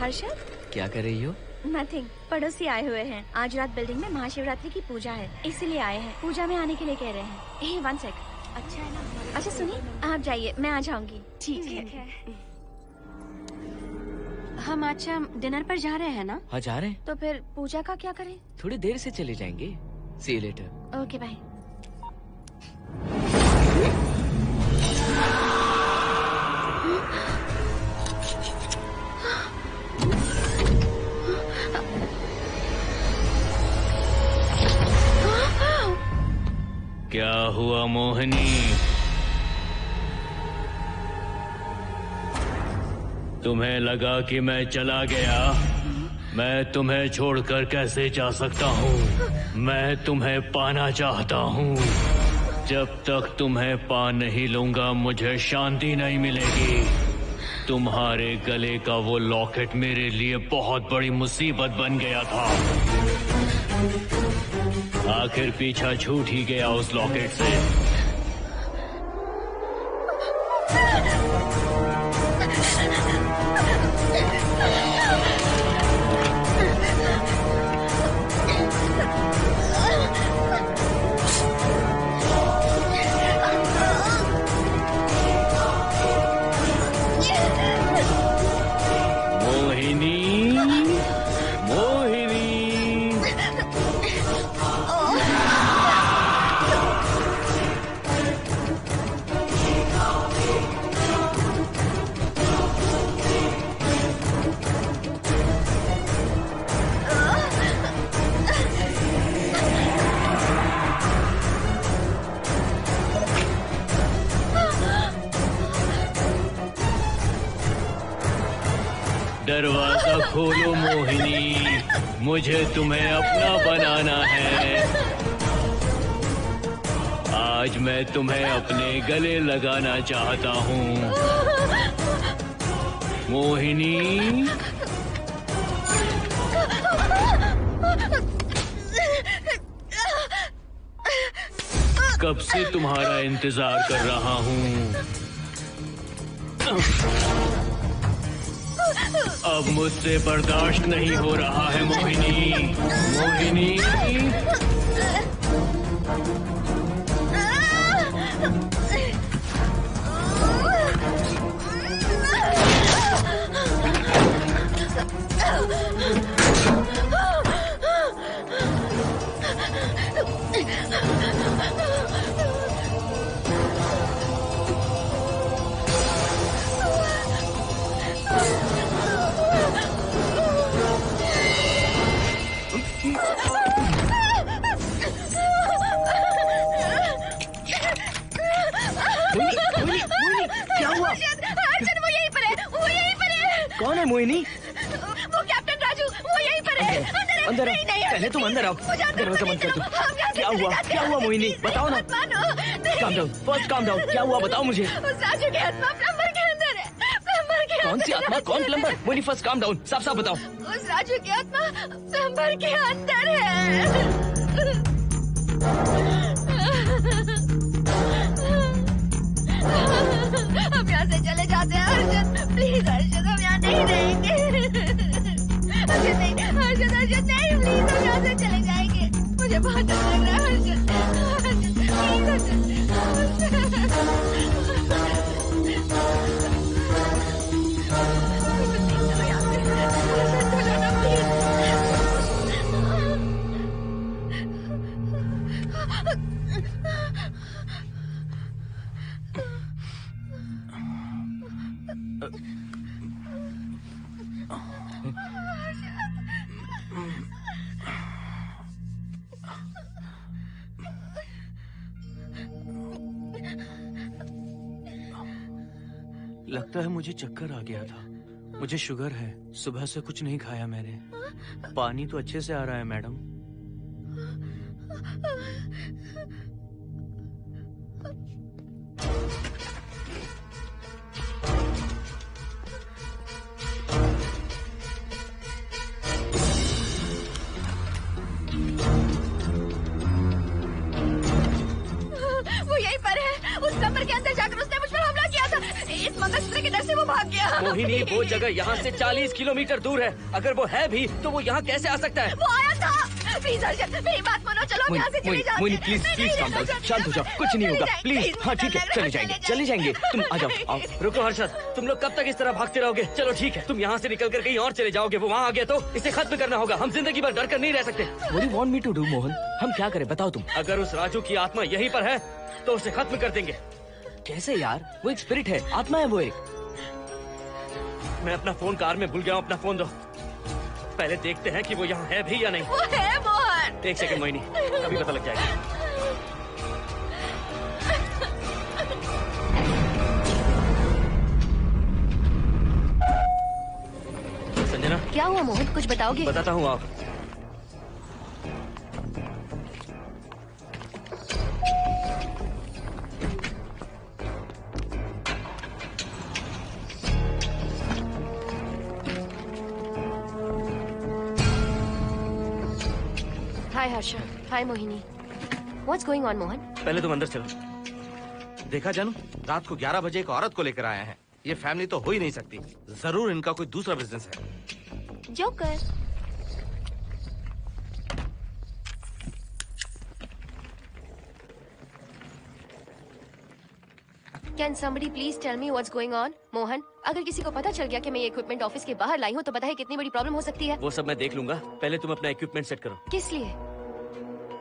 हर्षद, क्या कर रही हो? नथिंग। पड़ोसी आए हुए हैं। आज रात बिल्डिंग में महाशिवरात्रि की पूजा है, इसीलिए आए हैं। पूजा में आने के लिए कह रहे हैं। 1 सेकेंड। अच्छा है ना? अच्छा सुनिए, आप जाइए, मैं आ जाऊंगी। ठीक है। हम अच्छा डिनर पर जा रहे हैं ना? हाँ, जा रहे हैं। तो फिर पूजा का क्या करें? थोड़ी देर से चले जाएंगे। See you later. Okay, bye. क्या हुआ मोहिनी? तुम्हें लगा कि मैं चला गया? मैं तुम्हें छोड़कर कैसे जा सकता हूँ? मैं तुम्हें पाना चाहता हूँ। जब तक तुम्हें पा नहीं लूंगा मुझे शांति नहीं मिलेगी। तुम्हारे गले का वो लॉकेट मेरे लिए बहुत बड़ी मुसीबत बन गया था। आखिर पीछा छूट ही गया उस लॉकेट से। दरवाजा खोलो मोहिनी, मुझे तुम्हें अपना बनाना है। आज मैं तुम्हें अपने गले लगाना चाहता हूँ मोहिनी। कब से तुम्हारा इंतजार कर रहा हूँ। अब मुझसे बर्दाश्त नहीं हो रहा है मोहिनी। मोहिनी कौन है मोहिनी? वो कैप्टन राजू, वो यहीं पर है। अंदर आओ, पहले तुम अंदर आओ। दरवाजा बंद कर दो। क्या हुआ? क्या हुआ मोहिनी? बताओ ना। Calm down, first calm down. क्या हुआ बताओ मुझे। उस राजू की आत्मा प्लम्बर के अंदर है। प्लम्बर के कौन सी आत्मा? कौन plumber? Mohini first calm down, साफ साफ बताओ। उस राजू की आत्मा प्लम्बर के अंदर है। हम यहाँ से चले जाते हैं हर्षद, प्लीज हर्षद, हम यहाँ नहीं रहेंगे। हर्षद नहीं, हर्षद, हर्षद बहुत डर लग रहा है लगता है मुझे चक्कर आ गया था। मुझे शुगर है, सुबह से कुछ नहीं खाया मैंने। पानी तो अच्छे से आ रहा है मैडम। वो यहीं पर है। उस कमरे के अंदर जाकर उसने मुझ पर हमला किया था। इस मंगलसूत्र के डर से वो भाग गया। मोहिनी, वो जगह यहाँ से 40 किलोमीटर दूर है। अगर वो है भी तो वो यहाँ कैसे आ सकता है? वो आया था। प्लीज अर्शद, मेरी बात मानो, चलो हम यहाँ से चले जाते हैं। Mohini please please calm down, शांत हो जाओ, कुछ नहीं होगा प्लीज। हाँ ठीक है, चले जाएंगे, तुम आ जाओ। आओ। रुको हर्षद, तुम लोग कब तक इस तरह भागते रहोगे? चलो ठीक है, तुम यहाँ से निकल कर कहीं और चले जाओगे। वो वहाँ आ गया तो इसे खत्म करना होगा। हम जिंदगी भर डर कर नहीं रह सकते। What do you want me to do, Mohan? हम क्या करें बताओ तुम। अगर उस राजू की आत्मा यहीं पर है तो उसे खत्म कर देंगे। कैसे यार? वो एक स्पिरिट है, आत्मा है वो एक। मैं अपना फोन कार में भूल गया हूँ। अपना फोन दो। पहले देखते हैं कि वो यहाँ है भी या नहीं। वो है मोहन। एक सेकंड मोहिनी, अभी पता लग जाएगा। संजना, क्या हुआ मोहन, कुछ बताओगे? बताता हूँ आप। हाय हर्षा, हाय Mohini. What's going on, Mohan? पहले तुम अंदर चलो। देखा जानू, रात को 11 बजे एक औरत को लेकर आया है। ये फैमिली तो हो ही नहीं सकती। जरूर इनका कोई दूसरा बिजनेस है। Joker. Can somebody please tell me what's going on? Mohan, अगर किसी को पता चल गया कि मैं ये इक्विपमेंट ऑफिस के बाहर लाई हूँ तो पता है कितनी बड़ी प्रॉब्लम हो सकती है। वो सब मैं देख लूंगा। पहले तुम अपना इक्विपमेंट सेट करो। किस लिए?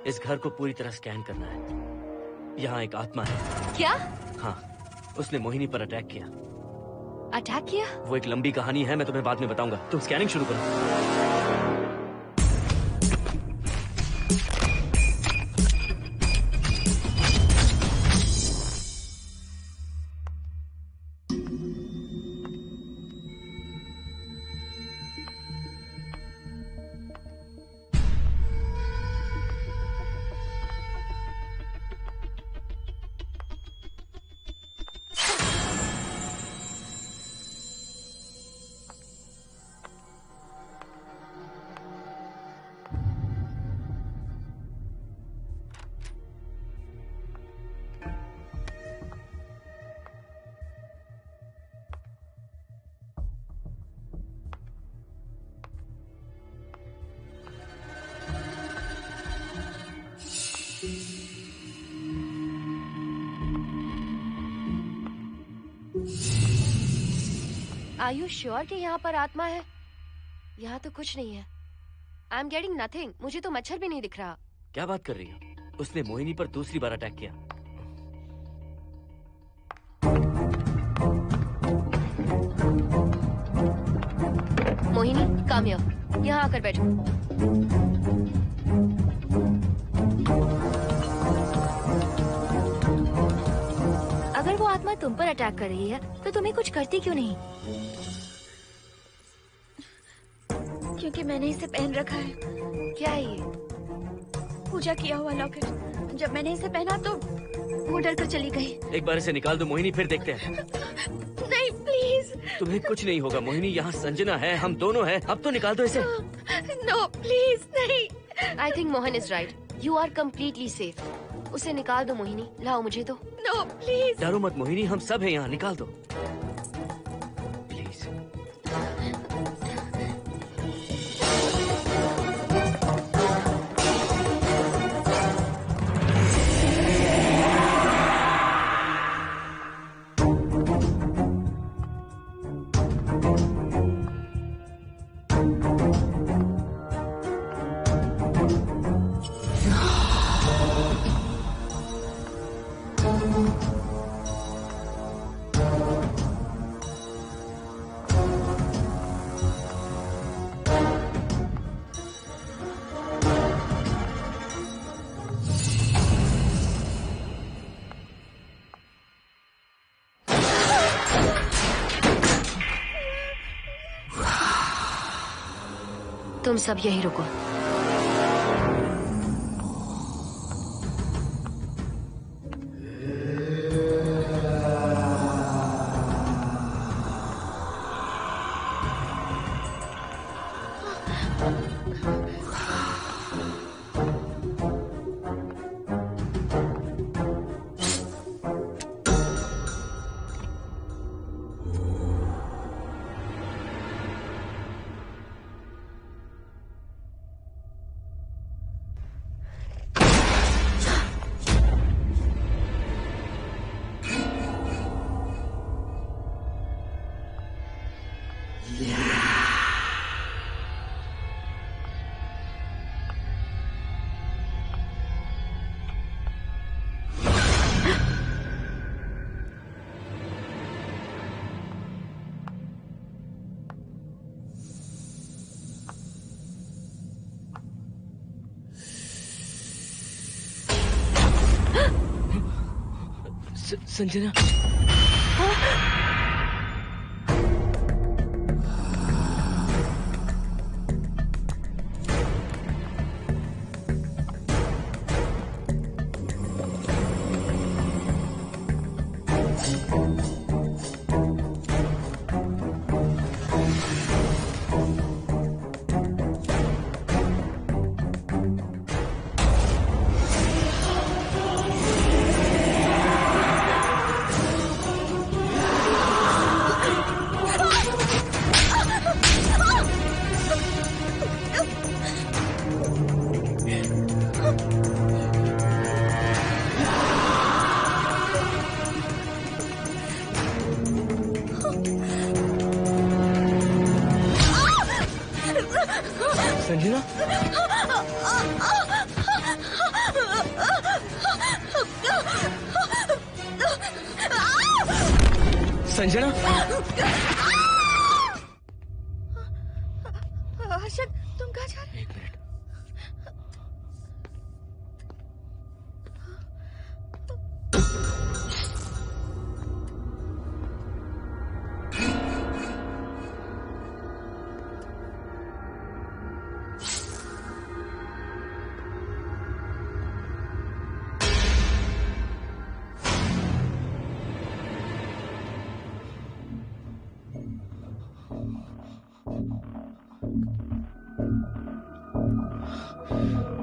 इस घर को पूरी तरह स्कैन करना है। यहाँ एक आत्मा है। क्या? हाँ, उसने मोहिनी पर अटैक किया। अटैक किया? वो एक लंबी कहानी है, मैं तुम्हें बाद में बताऊंगा। तुम स्कैनिंग शुरू करो। Are you sure कि यहाँ पर आत्मा है? यहाँ तो कुछ नहीं है। I'm getting nothing. मुझे तो मच्छर भी नहीं दिख रहा। क्या बात कर रही हो? उसने मोहिनी पर दूसरी बार अटैक किया। Mohini, come here. यहाँ आकर बैठो। अगर वो आत्मा तुम पर अटैक कर रही है तो तुम्हें कुछ करती क्यों नहीं? क्योंकि मैंने इसे पहन रखा है। क्या है ये? पूजा किया हुआ लॉकेट। जब मैंने इसे पहना तो वो डर कर चली गई। एक बार इसे निकाल दो मोहिनी, फिर देखते हैं। नहीं प्लीज। तुम्हें कुछ नहीं होगा मोहिनी, यहाँ संजना है, हम दोनों हैं। अब तो निकाल दो इसे। नो प्लीज नहीं। I think Mohan is right. You are completely safe. उसे निकाल दो मोहिनी, लाओ मुझे तो। No please. डरो मत मोहिनी, हम सब हैं यहाँ, निकाल दो। तुम सब यहीं रुको। संजना, संजना, संजना, हर्षद, तुम कहाँ जा रहे हो? एक मिनट।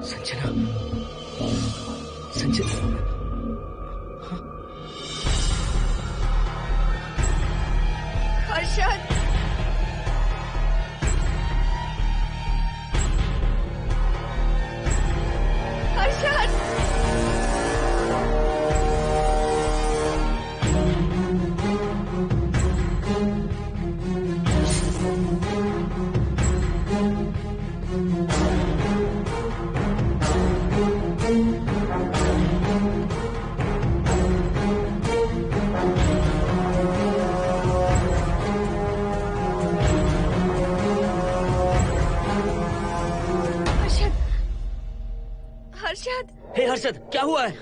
संजना, संजना, हर्षद, हर्षद, हर्षद, हे हर्षद, क्या हुआ है?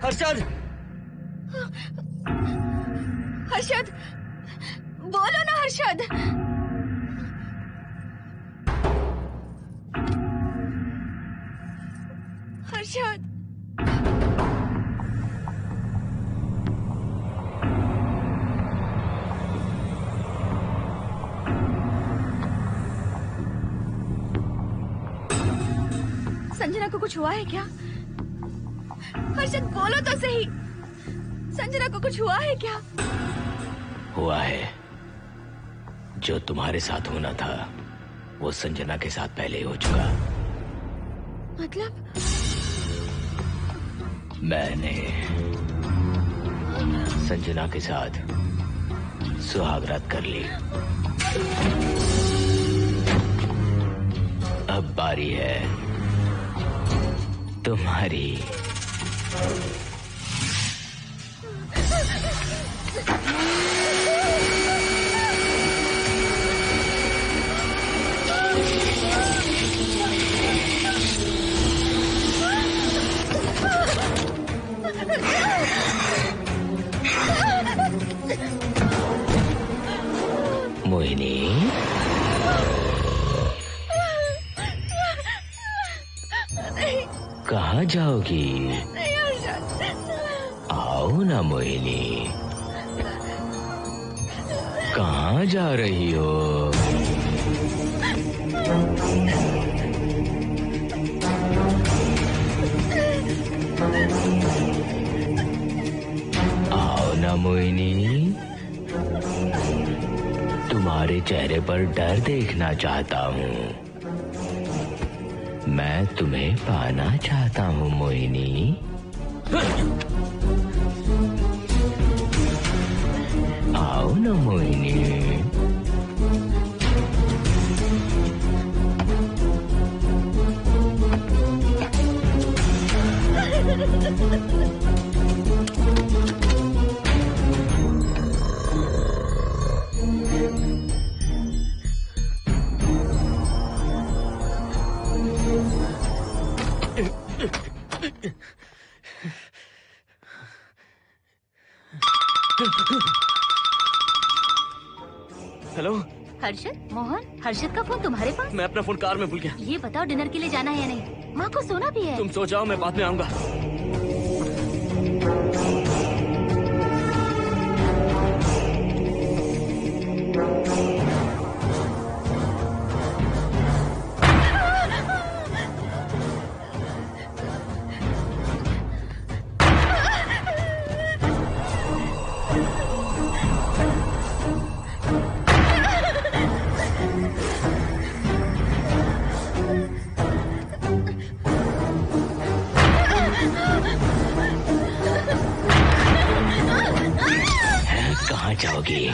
हर्षद, हर्षद, बोलो ना हर्षद। हर्षद, संजना को कुछ हुआ है क्या? हर्षद बोलो तो सही, संजना को कुछ हुआ है क्या? हुआ है, जो तुम्हारे साथ होना था वो संजना के साथ पहले ही हो चुका। मतलब? मैंने संजना के साथ सुहागरात कर ली। अब बारी है तुम्हारी। मोहिनी, कहाँ जाओगी? आओ ना मोहिनी, कहाँ जा रही हो? आओ ना मोहिनी, तुम्हारे चेहरे पर डर देखना चाहता हूँ। मैं तुम्हें पाना चाहता हूँ मोहिनी। आओ ना मोहिनी। हेलो हर्षद, मोहन, हर्षद का फोन तुम्हारे पास? मैं अपना फोन कार में भूल गया। ये बताओ डिनर के लिए जाना है या नहीं? माँ को सोना भी है। तुम सो जाओ, मैं बाद में आऊंगा। कहाँ जाओगी?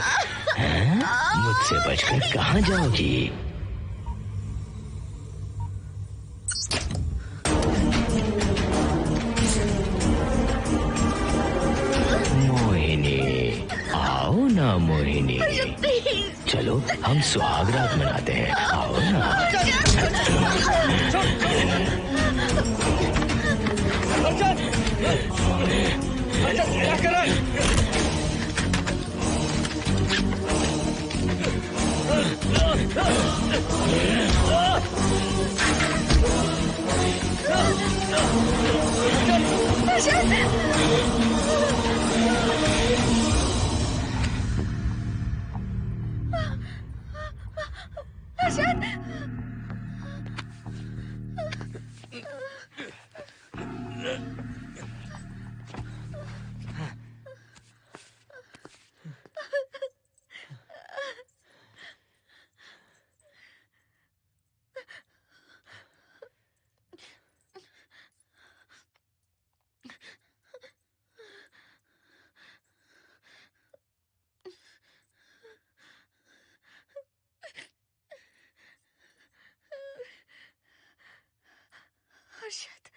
मुझसे बचकर कहाँ जाओगी? मोहिनी, आओ ना मोहिनी। चलो हम सुहागरात मनाते हैं, आओ ना। क्या कर रहा है? हर्षद,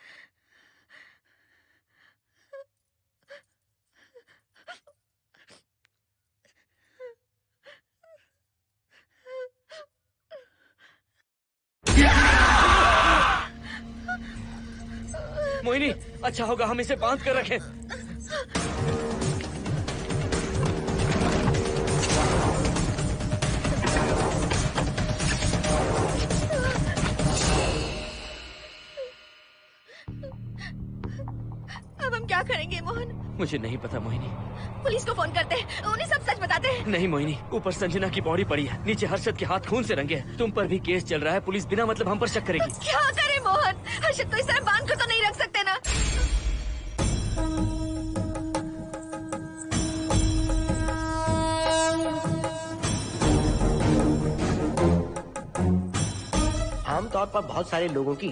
मोहिनी, अच्छा होगा हम इसे बांध कर रखें। अब हम क्या करेंगे मोहन? मुझे नहीं पता मोहिनी। पुलिस को फोन करते हैं, उन्हें सब सच बताते हैं। नहीं मोहिनी, ऊपर संजना की बॉडी पड़ी है, नीचे हर्षद के हाथ खून से रंगे हैं। तुम पर भी केस चल रहा है, पुलिस बिना मतलब हम पर शक करेगी। क्या करे मोहन? हर्षद को इस तरह बांध कर तो नहीं रख सकते ना। आमतौर पर बहुत सारे लोगों की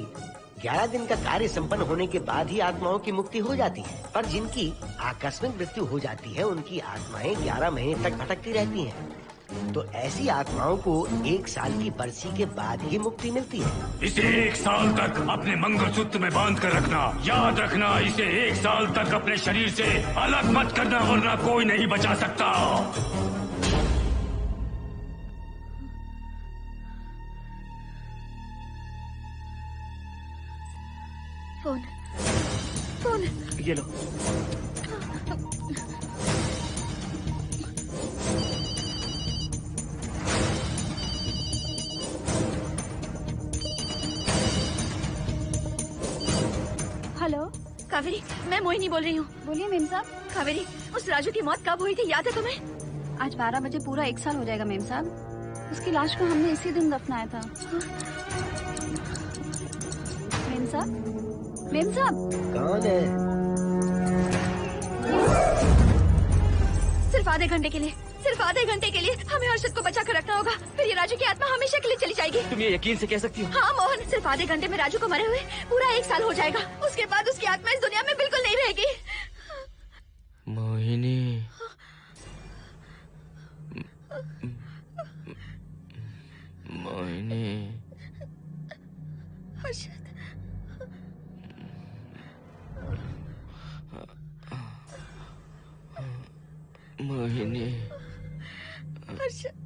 11 दिन का कार्य संपन्न होने के बाद ही आत्माओं की मुक्ति हो जाती है, पर जिनकी आकस्मिक मृत्यु हो जाती है उनकी आत्माएं 11 महीने तक भटकती रहती हैं। तो ऐसी आत्माओं को 1 साल की बरसी के बाद ही मुक्ति मिलती है। इसे 1 साल तक अपने मंगलसूत्र में बांध कर रखना। याद रखना, इसे 1 साल तक अपने शरीर से अलग मत करना, वरना कोई नहीं बचा सकता। फोन ये लो। हेलो कावेरी, मैं मोहिनी बोल रही हूँ। बोलिए मेम साहब। कावेरी, उस राजू की मौत कब हुई थी, याद है तुम्हें? आज 12 बजे पूरा 1 साल हो जाएगा मेम साहब। उसकी लाश को हमने इसी दिन दफनाया था। मेम साहब, मेम साहब। कौन है? सिर्फ आधे घंटे के लिए, सिर्फ आधे घंटे के लिए हमें हर्षद को बचा कर रखना होगा, फिर ये राजू की आत्मा हमेशा के लिए चली जाएगी। तुम ये यकीन से कह सकती हो? हाँ मोहन, सिर्फ आधे घंटे में राजू को मरे हुए पूरा 1 साल हो जाएगा। उसके बाद उसकी आत्मा इस दुनिया में बिल्कुल नहीं रहेगी। मोहिनी, मोहिनी, हर्षद, मोहिनी, हर्षद,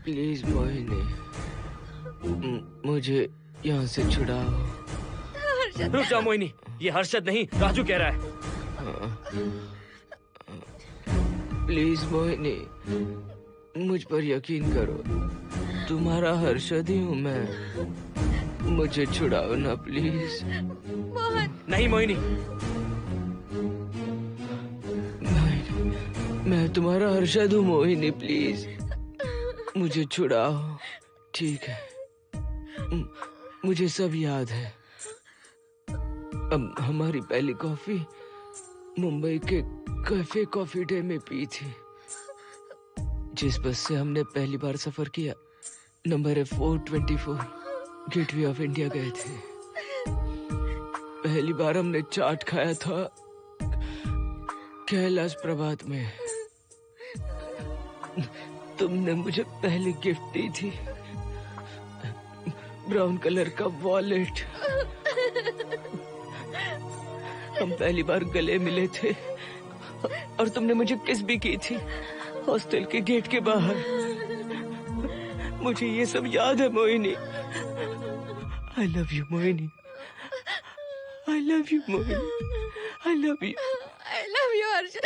प्लीज मोहिनी, मुझे यहाँ से छुड़ाओ। रुक जाओ मोहिनी, ये हर्षद नहीं राजू कह रहा है। प्लीज मोहिनी, मुझ पर यकीन करो, तुम्हारा हर्षद ही हूँ मैं। मुझे छुड़ाओ ना प्लीज। मोहन। नहीं मोहिनी, मैं तुम्हारा हर्षद हूँ मोहिनी, प्लीज मुझे छुड़ाओ। ठीक है, मुझे सब याद है। अब हमारी पहली कॉफी मुंबई के कैफे कॉफी डे में पी थी। जिस बस से हमने पहली बार सफर किया, नंबर है 424, गेटवे ऑफ इंडिया गए थे। पहली बार हमने चाट खाया था कैलाश प्रभात में। तुमने मुझे पहली गिफ्ट दी थी, ब्राउन कलर का वॉलेट। हम पहली बार गले मिले थे और तुमने मुझे किस भी की थी हॉस्टल के गेट के बाहर। मुझे ये सब याद है Mohini. I love you Mohini, I love you Mohini, I love you, I love you Harshad.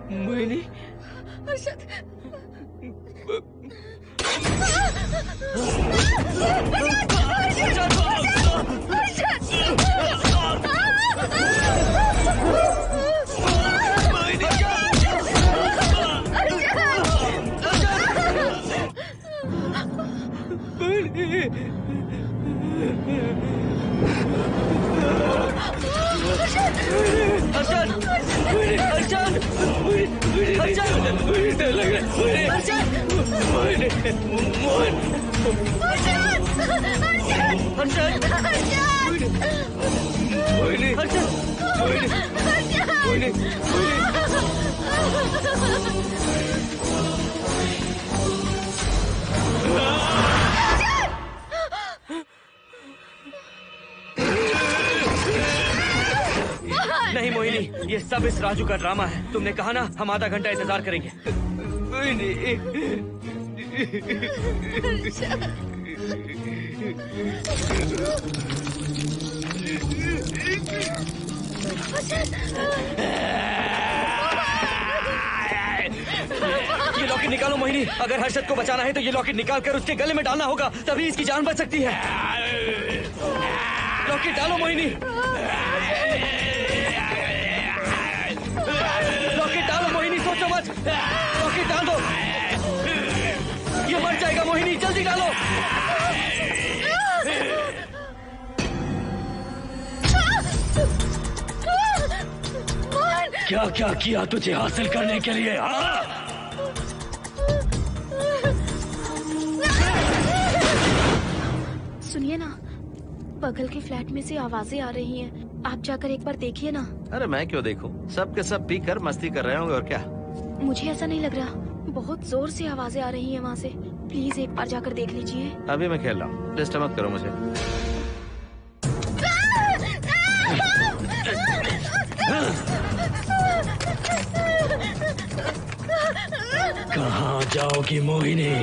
Mohini, Harshad, नहीं मोहिनी, ये सब इस राजू का ड्रामा है। तुमने कहा ना हम आधा घंटा इंतजार करेंगे। ये लॉकेट निकालो मोहिनी। अगर हर्षद को बचाना है तो ये लॉकेट निकाल कर उसके गले में डालना होगा, तभी इसकी जान बच सकती है। लॉकेट डालो मोहिनी, लॉकेट डालो मोहिनी, सोचो मत। लॉकेट डाल दो, ये मर जाएगा मोहिनी। मोहिनी जल्दी डालो। क्या क्या किया तुझे हासिल करने के लिए? सुनिए ना, बगल के फ्लैट में से आवाजें आ रही हैं। आप जाकर एक बार देखिए ना। अरे मैं क्यों देखूं? सब के सब पी कर मस्ती कर रहे होंगे और क्या। मुझे ऐसा नहीं लग रहा, बहुत जोर से आवाजें आ रही हैं वहाँ से। प्लीज एक बार जाकर देख लीजिए। अभी मैं खेल रहा हूँ, डिस्टर्ब मत करो मुझे। कहाँ जाओगी मोहिनी?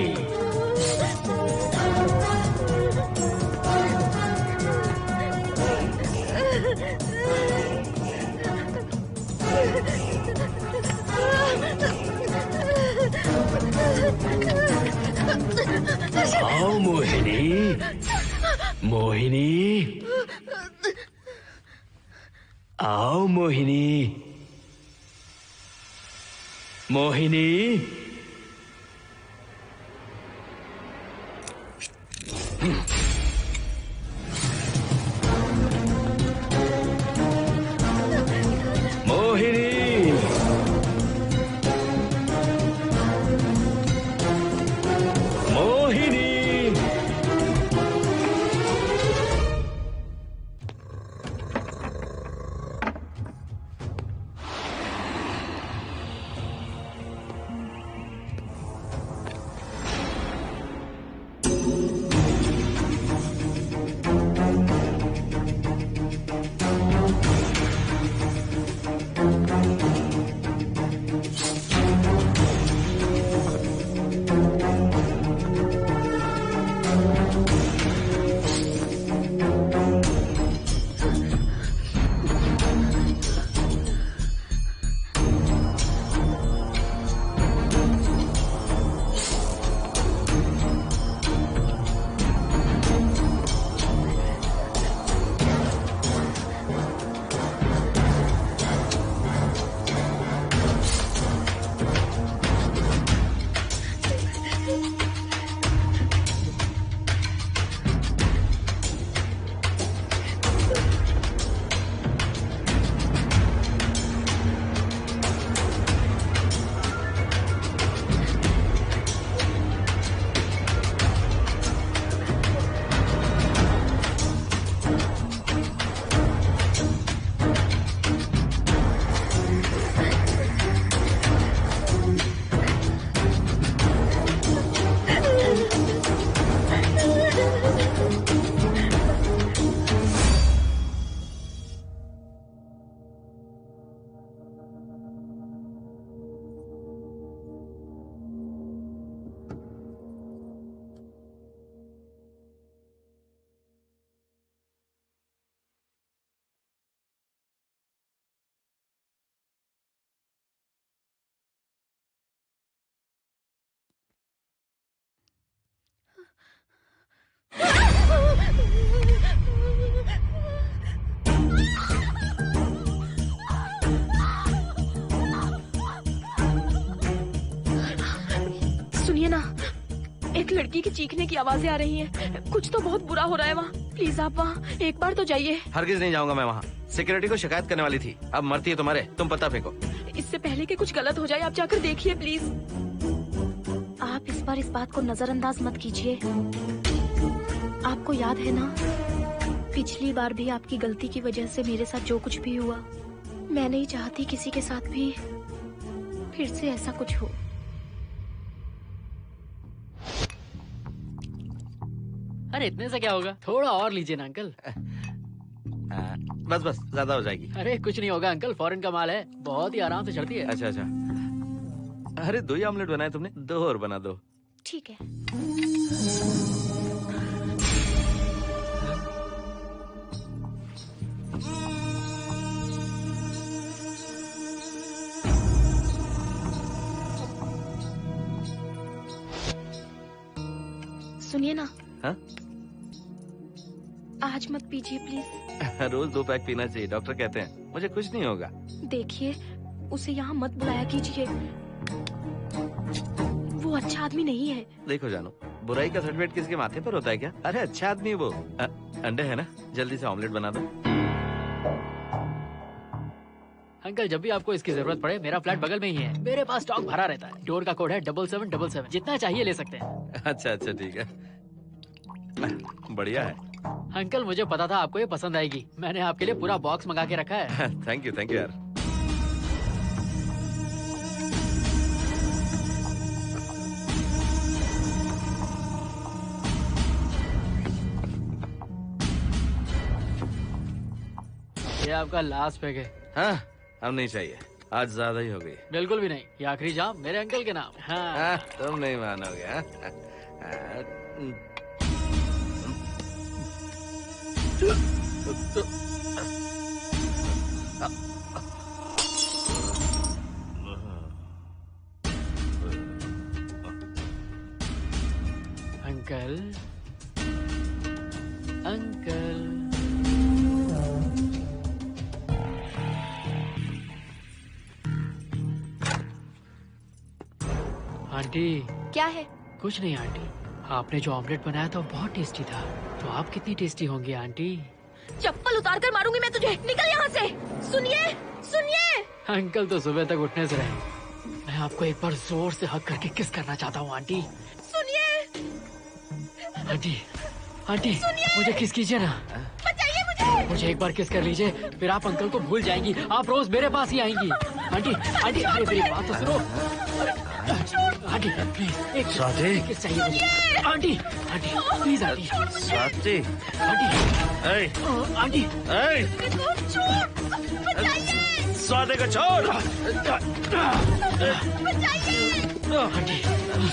आओ मोहिनी, मोहिनी, आओ मोहिनी, मोहिनी। सुनिए ना, एक लड़की की चीखने की आवाजें आ रही हैं। कुछ तो बहुत बुरा हो रहा है वहाँ। प्लीज आप वहाँ एक बार तो जाइए। हरगिज नहीं जाऊंगा मैं वहाँ। सिक्योरिटी को शिकायत करने वाली थी, अब मरती है तुम्हारे, तुम पता फेंको। इससे पहले कि कुछ गलत हो जाए आप जाकर देखिए प्लीज। आप इस बार इस बात को नजरअंदाज मत कीजिए। आपको याद है ना, पिछली बार भी आपकी गलती की वजह से मेरे साथ जो कुछ भी हुआ, मैं नहीं चाहती किसी के साथ भी फिर से ऐसा कुछ हो। अरे इतने से क्या होगा, थोड़ा और लीजिए ना अंकल। बस बस, ज्यादा हो जाएगी। अरे कुछ नहीं होगा अंकल, फॉरेन का माल है, बहुत ही आराम से चढ़ती है। अच्छा अच्छा। अरे 2 ही ऑमलेट बनाए तुमने, 2 और बना दो। ठीक है। सुनिए ना। हाँ? आज मत पीजिए प्लीज। रोज 2 पैक पीना चाहिए, डॉक्टर कहते हैं। मुझे कुछ नहीं होगा। देखिए, उसे यहाँ मत बुलाया कीजिए। वो वो अच्छा आदमी नहीं है। देखो जानू, बुराई का सर्टिफिकेट किसके माथे पर होता है क्या? अरे अच्छा आदमी है वो। अंडे है ना, जल्दी से ऑमलेट बना दो। अंकल जब भी आपको इसकी जरूरत पड़े मेरा फ्लैट बगल में ही है, मेरे पास स्टॉक भरा रहता है। डोर का कोड है 7777, जितना चाहिए ले सकते हैं। अच्छा अच्छा ठीक है, बढ़िया है। अंकल मुझे पता था आपको ये पसंद आएगी, मैंने आपके लिए पूरा बॉक्स मंगा के रखा है। थैंक यू यार। ये आपका लास्ट पैक है। हाँ, अब नहीं चाहिए, आज ज्यादा ही हो गई। बिल्कुल भी नहीं, ये आखिरी जाम मेरे अंकल के नाम। हाँ। तुम नहीं मानोगे। Uncle uncle aunty. क्या है? कुछ नहीं आंटी, आपने जो ऑमलेट बनाया था वो बहुत टेस्टी था, तो आप कितनी टेस्टी होंगी आंटी। चप्पल उतार कर मारूंगी मैं तुझे, निकल यहाँ से। सुनिए सुनिए। अंकल तो सुबह तक उठने से रहे, मैं आपको एक बार जोर से हक करके किस करना चाहता हूँ आंटी। सुनिए आंटी, आंटी मुझे किस कीजिए ना, बचाइए मुझे एक बार किस कर लीजिए, फिर आप अंकल को भूल जाएंगी, आप रोज मेरे पास ही आएंगी। आंटी आंटी अरे मेरी बात तो सुनो। आंटी प्लीज एक किस चाहिए मुझे। Aunty aunty please aunty. Swati aunty aunty Swati को छोड़। आंटी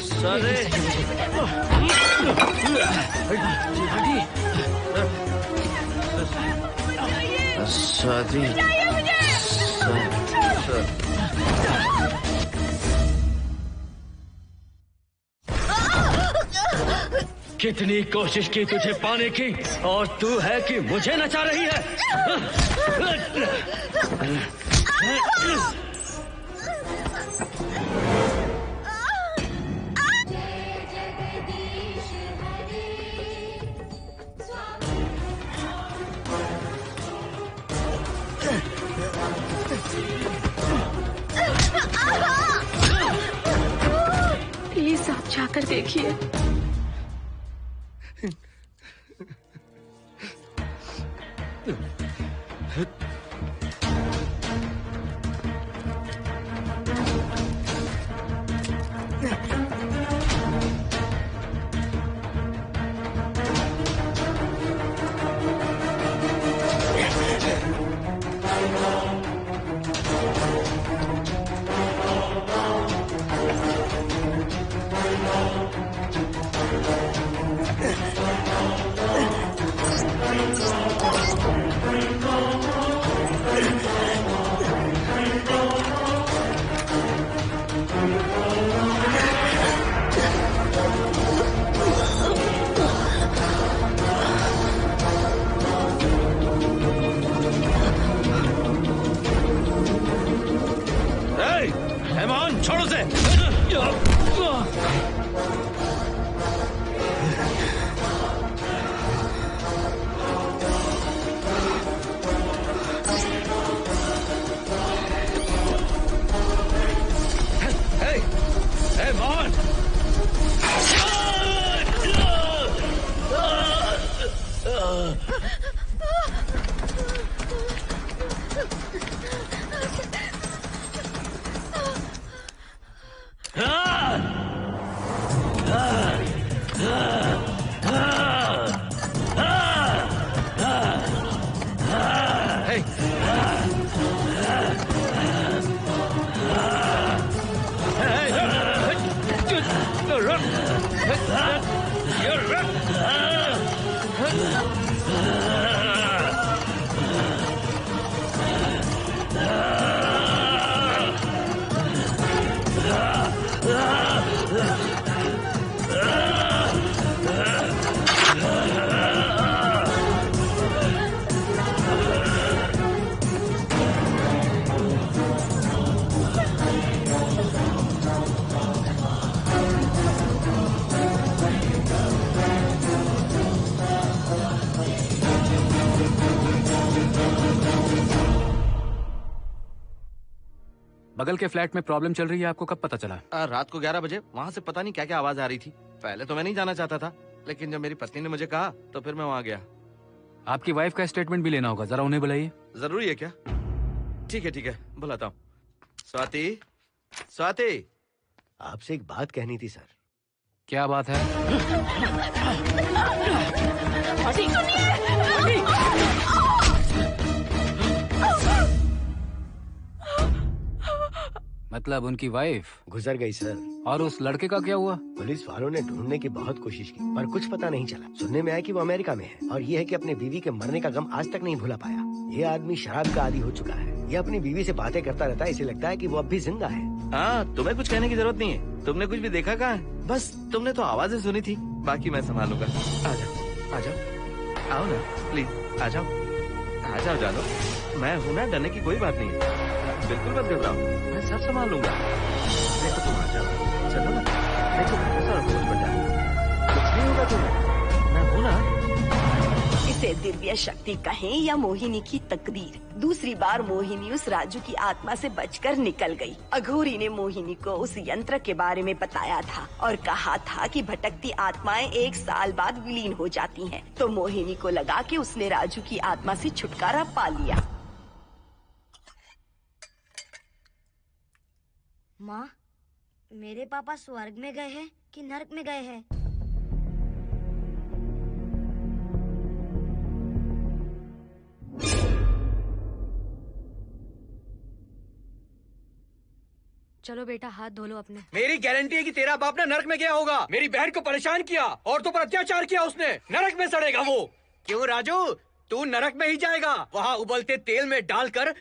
स्वाति स्वाति कितनी कोशिश की तुझे पाने की, और तू है कि मुझे नचा रही है। प्लीज आप जाकर देखिए। छोड़ो से। Hey, मोहन। बगल के फ्लैट में प्रॉब्लम चल रही है, आपको कब पता चला? रात को 11 बजे वहाँ से पता नहीं क्या क्या आवाज आ रही थी। पहले तो मैं नहीं जाना चाहता था, लेकिन जब मेरी पत्नी ने मुझे कहा तो फिर मैं वहाँ गया। आपकी वाइफ का स्टेटमेंट भी लेना होगा, जरा उन्हें बुलाइए। जरूरी है क्या? ठीक है, बुलाता हूँ। स्वाति, स्वाति, आपसे एक बात कहनी थी सर। क्या बात है? मतलब उनकी वाइफ गुजर गई सर। और उस लड़के का क्या हुआ? पुलिस वालों ने ढूंढने की बहुत कोशिश की पर कुछ पता नहीं चला। सुनने में आया कि वो अमेरिका में है और ये है कि अपने बीवी के मरने का गम आज तक नहीं भुला पाया। ये आदमी शराब का आदी हो चुका है। ये अपनी बीवी से बातें करता रहता है, इसे लगता है कि वो अब भी जिंदा है। हाँ, तुम्हें कुछ कहने की जरूरत नहीं है। तुमने कुछ भी देखा कहाँ है? बस तुमने तो आवाजें सुनी थी, बाकी मैं संभालूंगा। आ जाओ, आओ ना प्लीज, आ जाओ जानो। मैं हूँ ना, डरने की कोई बात नहीं है। बिल्कुल मत घबराओ, मैं सब संभाल लूंगा। देखो तुम आ जाओ, चलो ना। देखो कुछ नहीं होगा तुम्हें, मैं हूँ ना। इसे दिव्य शक्ति कहें या मोहिनी की तकदीर, दूसरी बार मोहिनी उस राजू की आत्मा से बचकर निकल गई। अघोरी ने मोहिनी को उस यंत्र के बारे में बताया था और कहा था कि भटकती आत्माएं 1 साल बाद विलीन हो जाती हैं। तो मोहिनी को लगा कि उसने राजू की आत्मा से छुटकारा पा लिया। माँ, मेरे पापा स्वर्ग में गए हैं कि नरक में गए हैं? चलो बेटा, हाथ धो लो अपने। मेरी गारंटी है कि तेरा बाप ना नरक में गया होगा। मेरी बहन को परेशान किया, औरतों पर अत्याचार किया उसने। नरक में सड़ेगा वो। क्यों राजू, तू नरक में ही जाएगा। वहाँ उबलते तेल में डालकर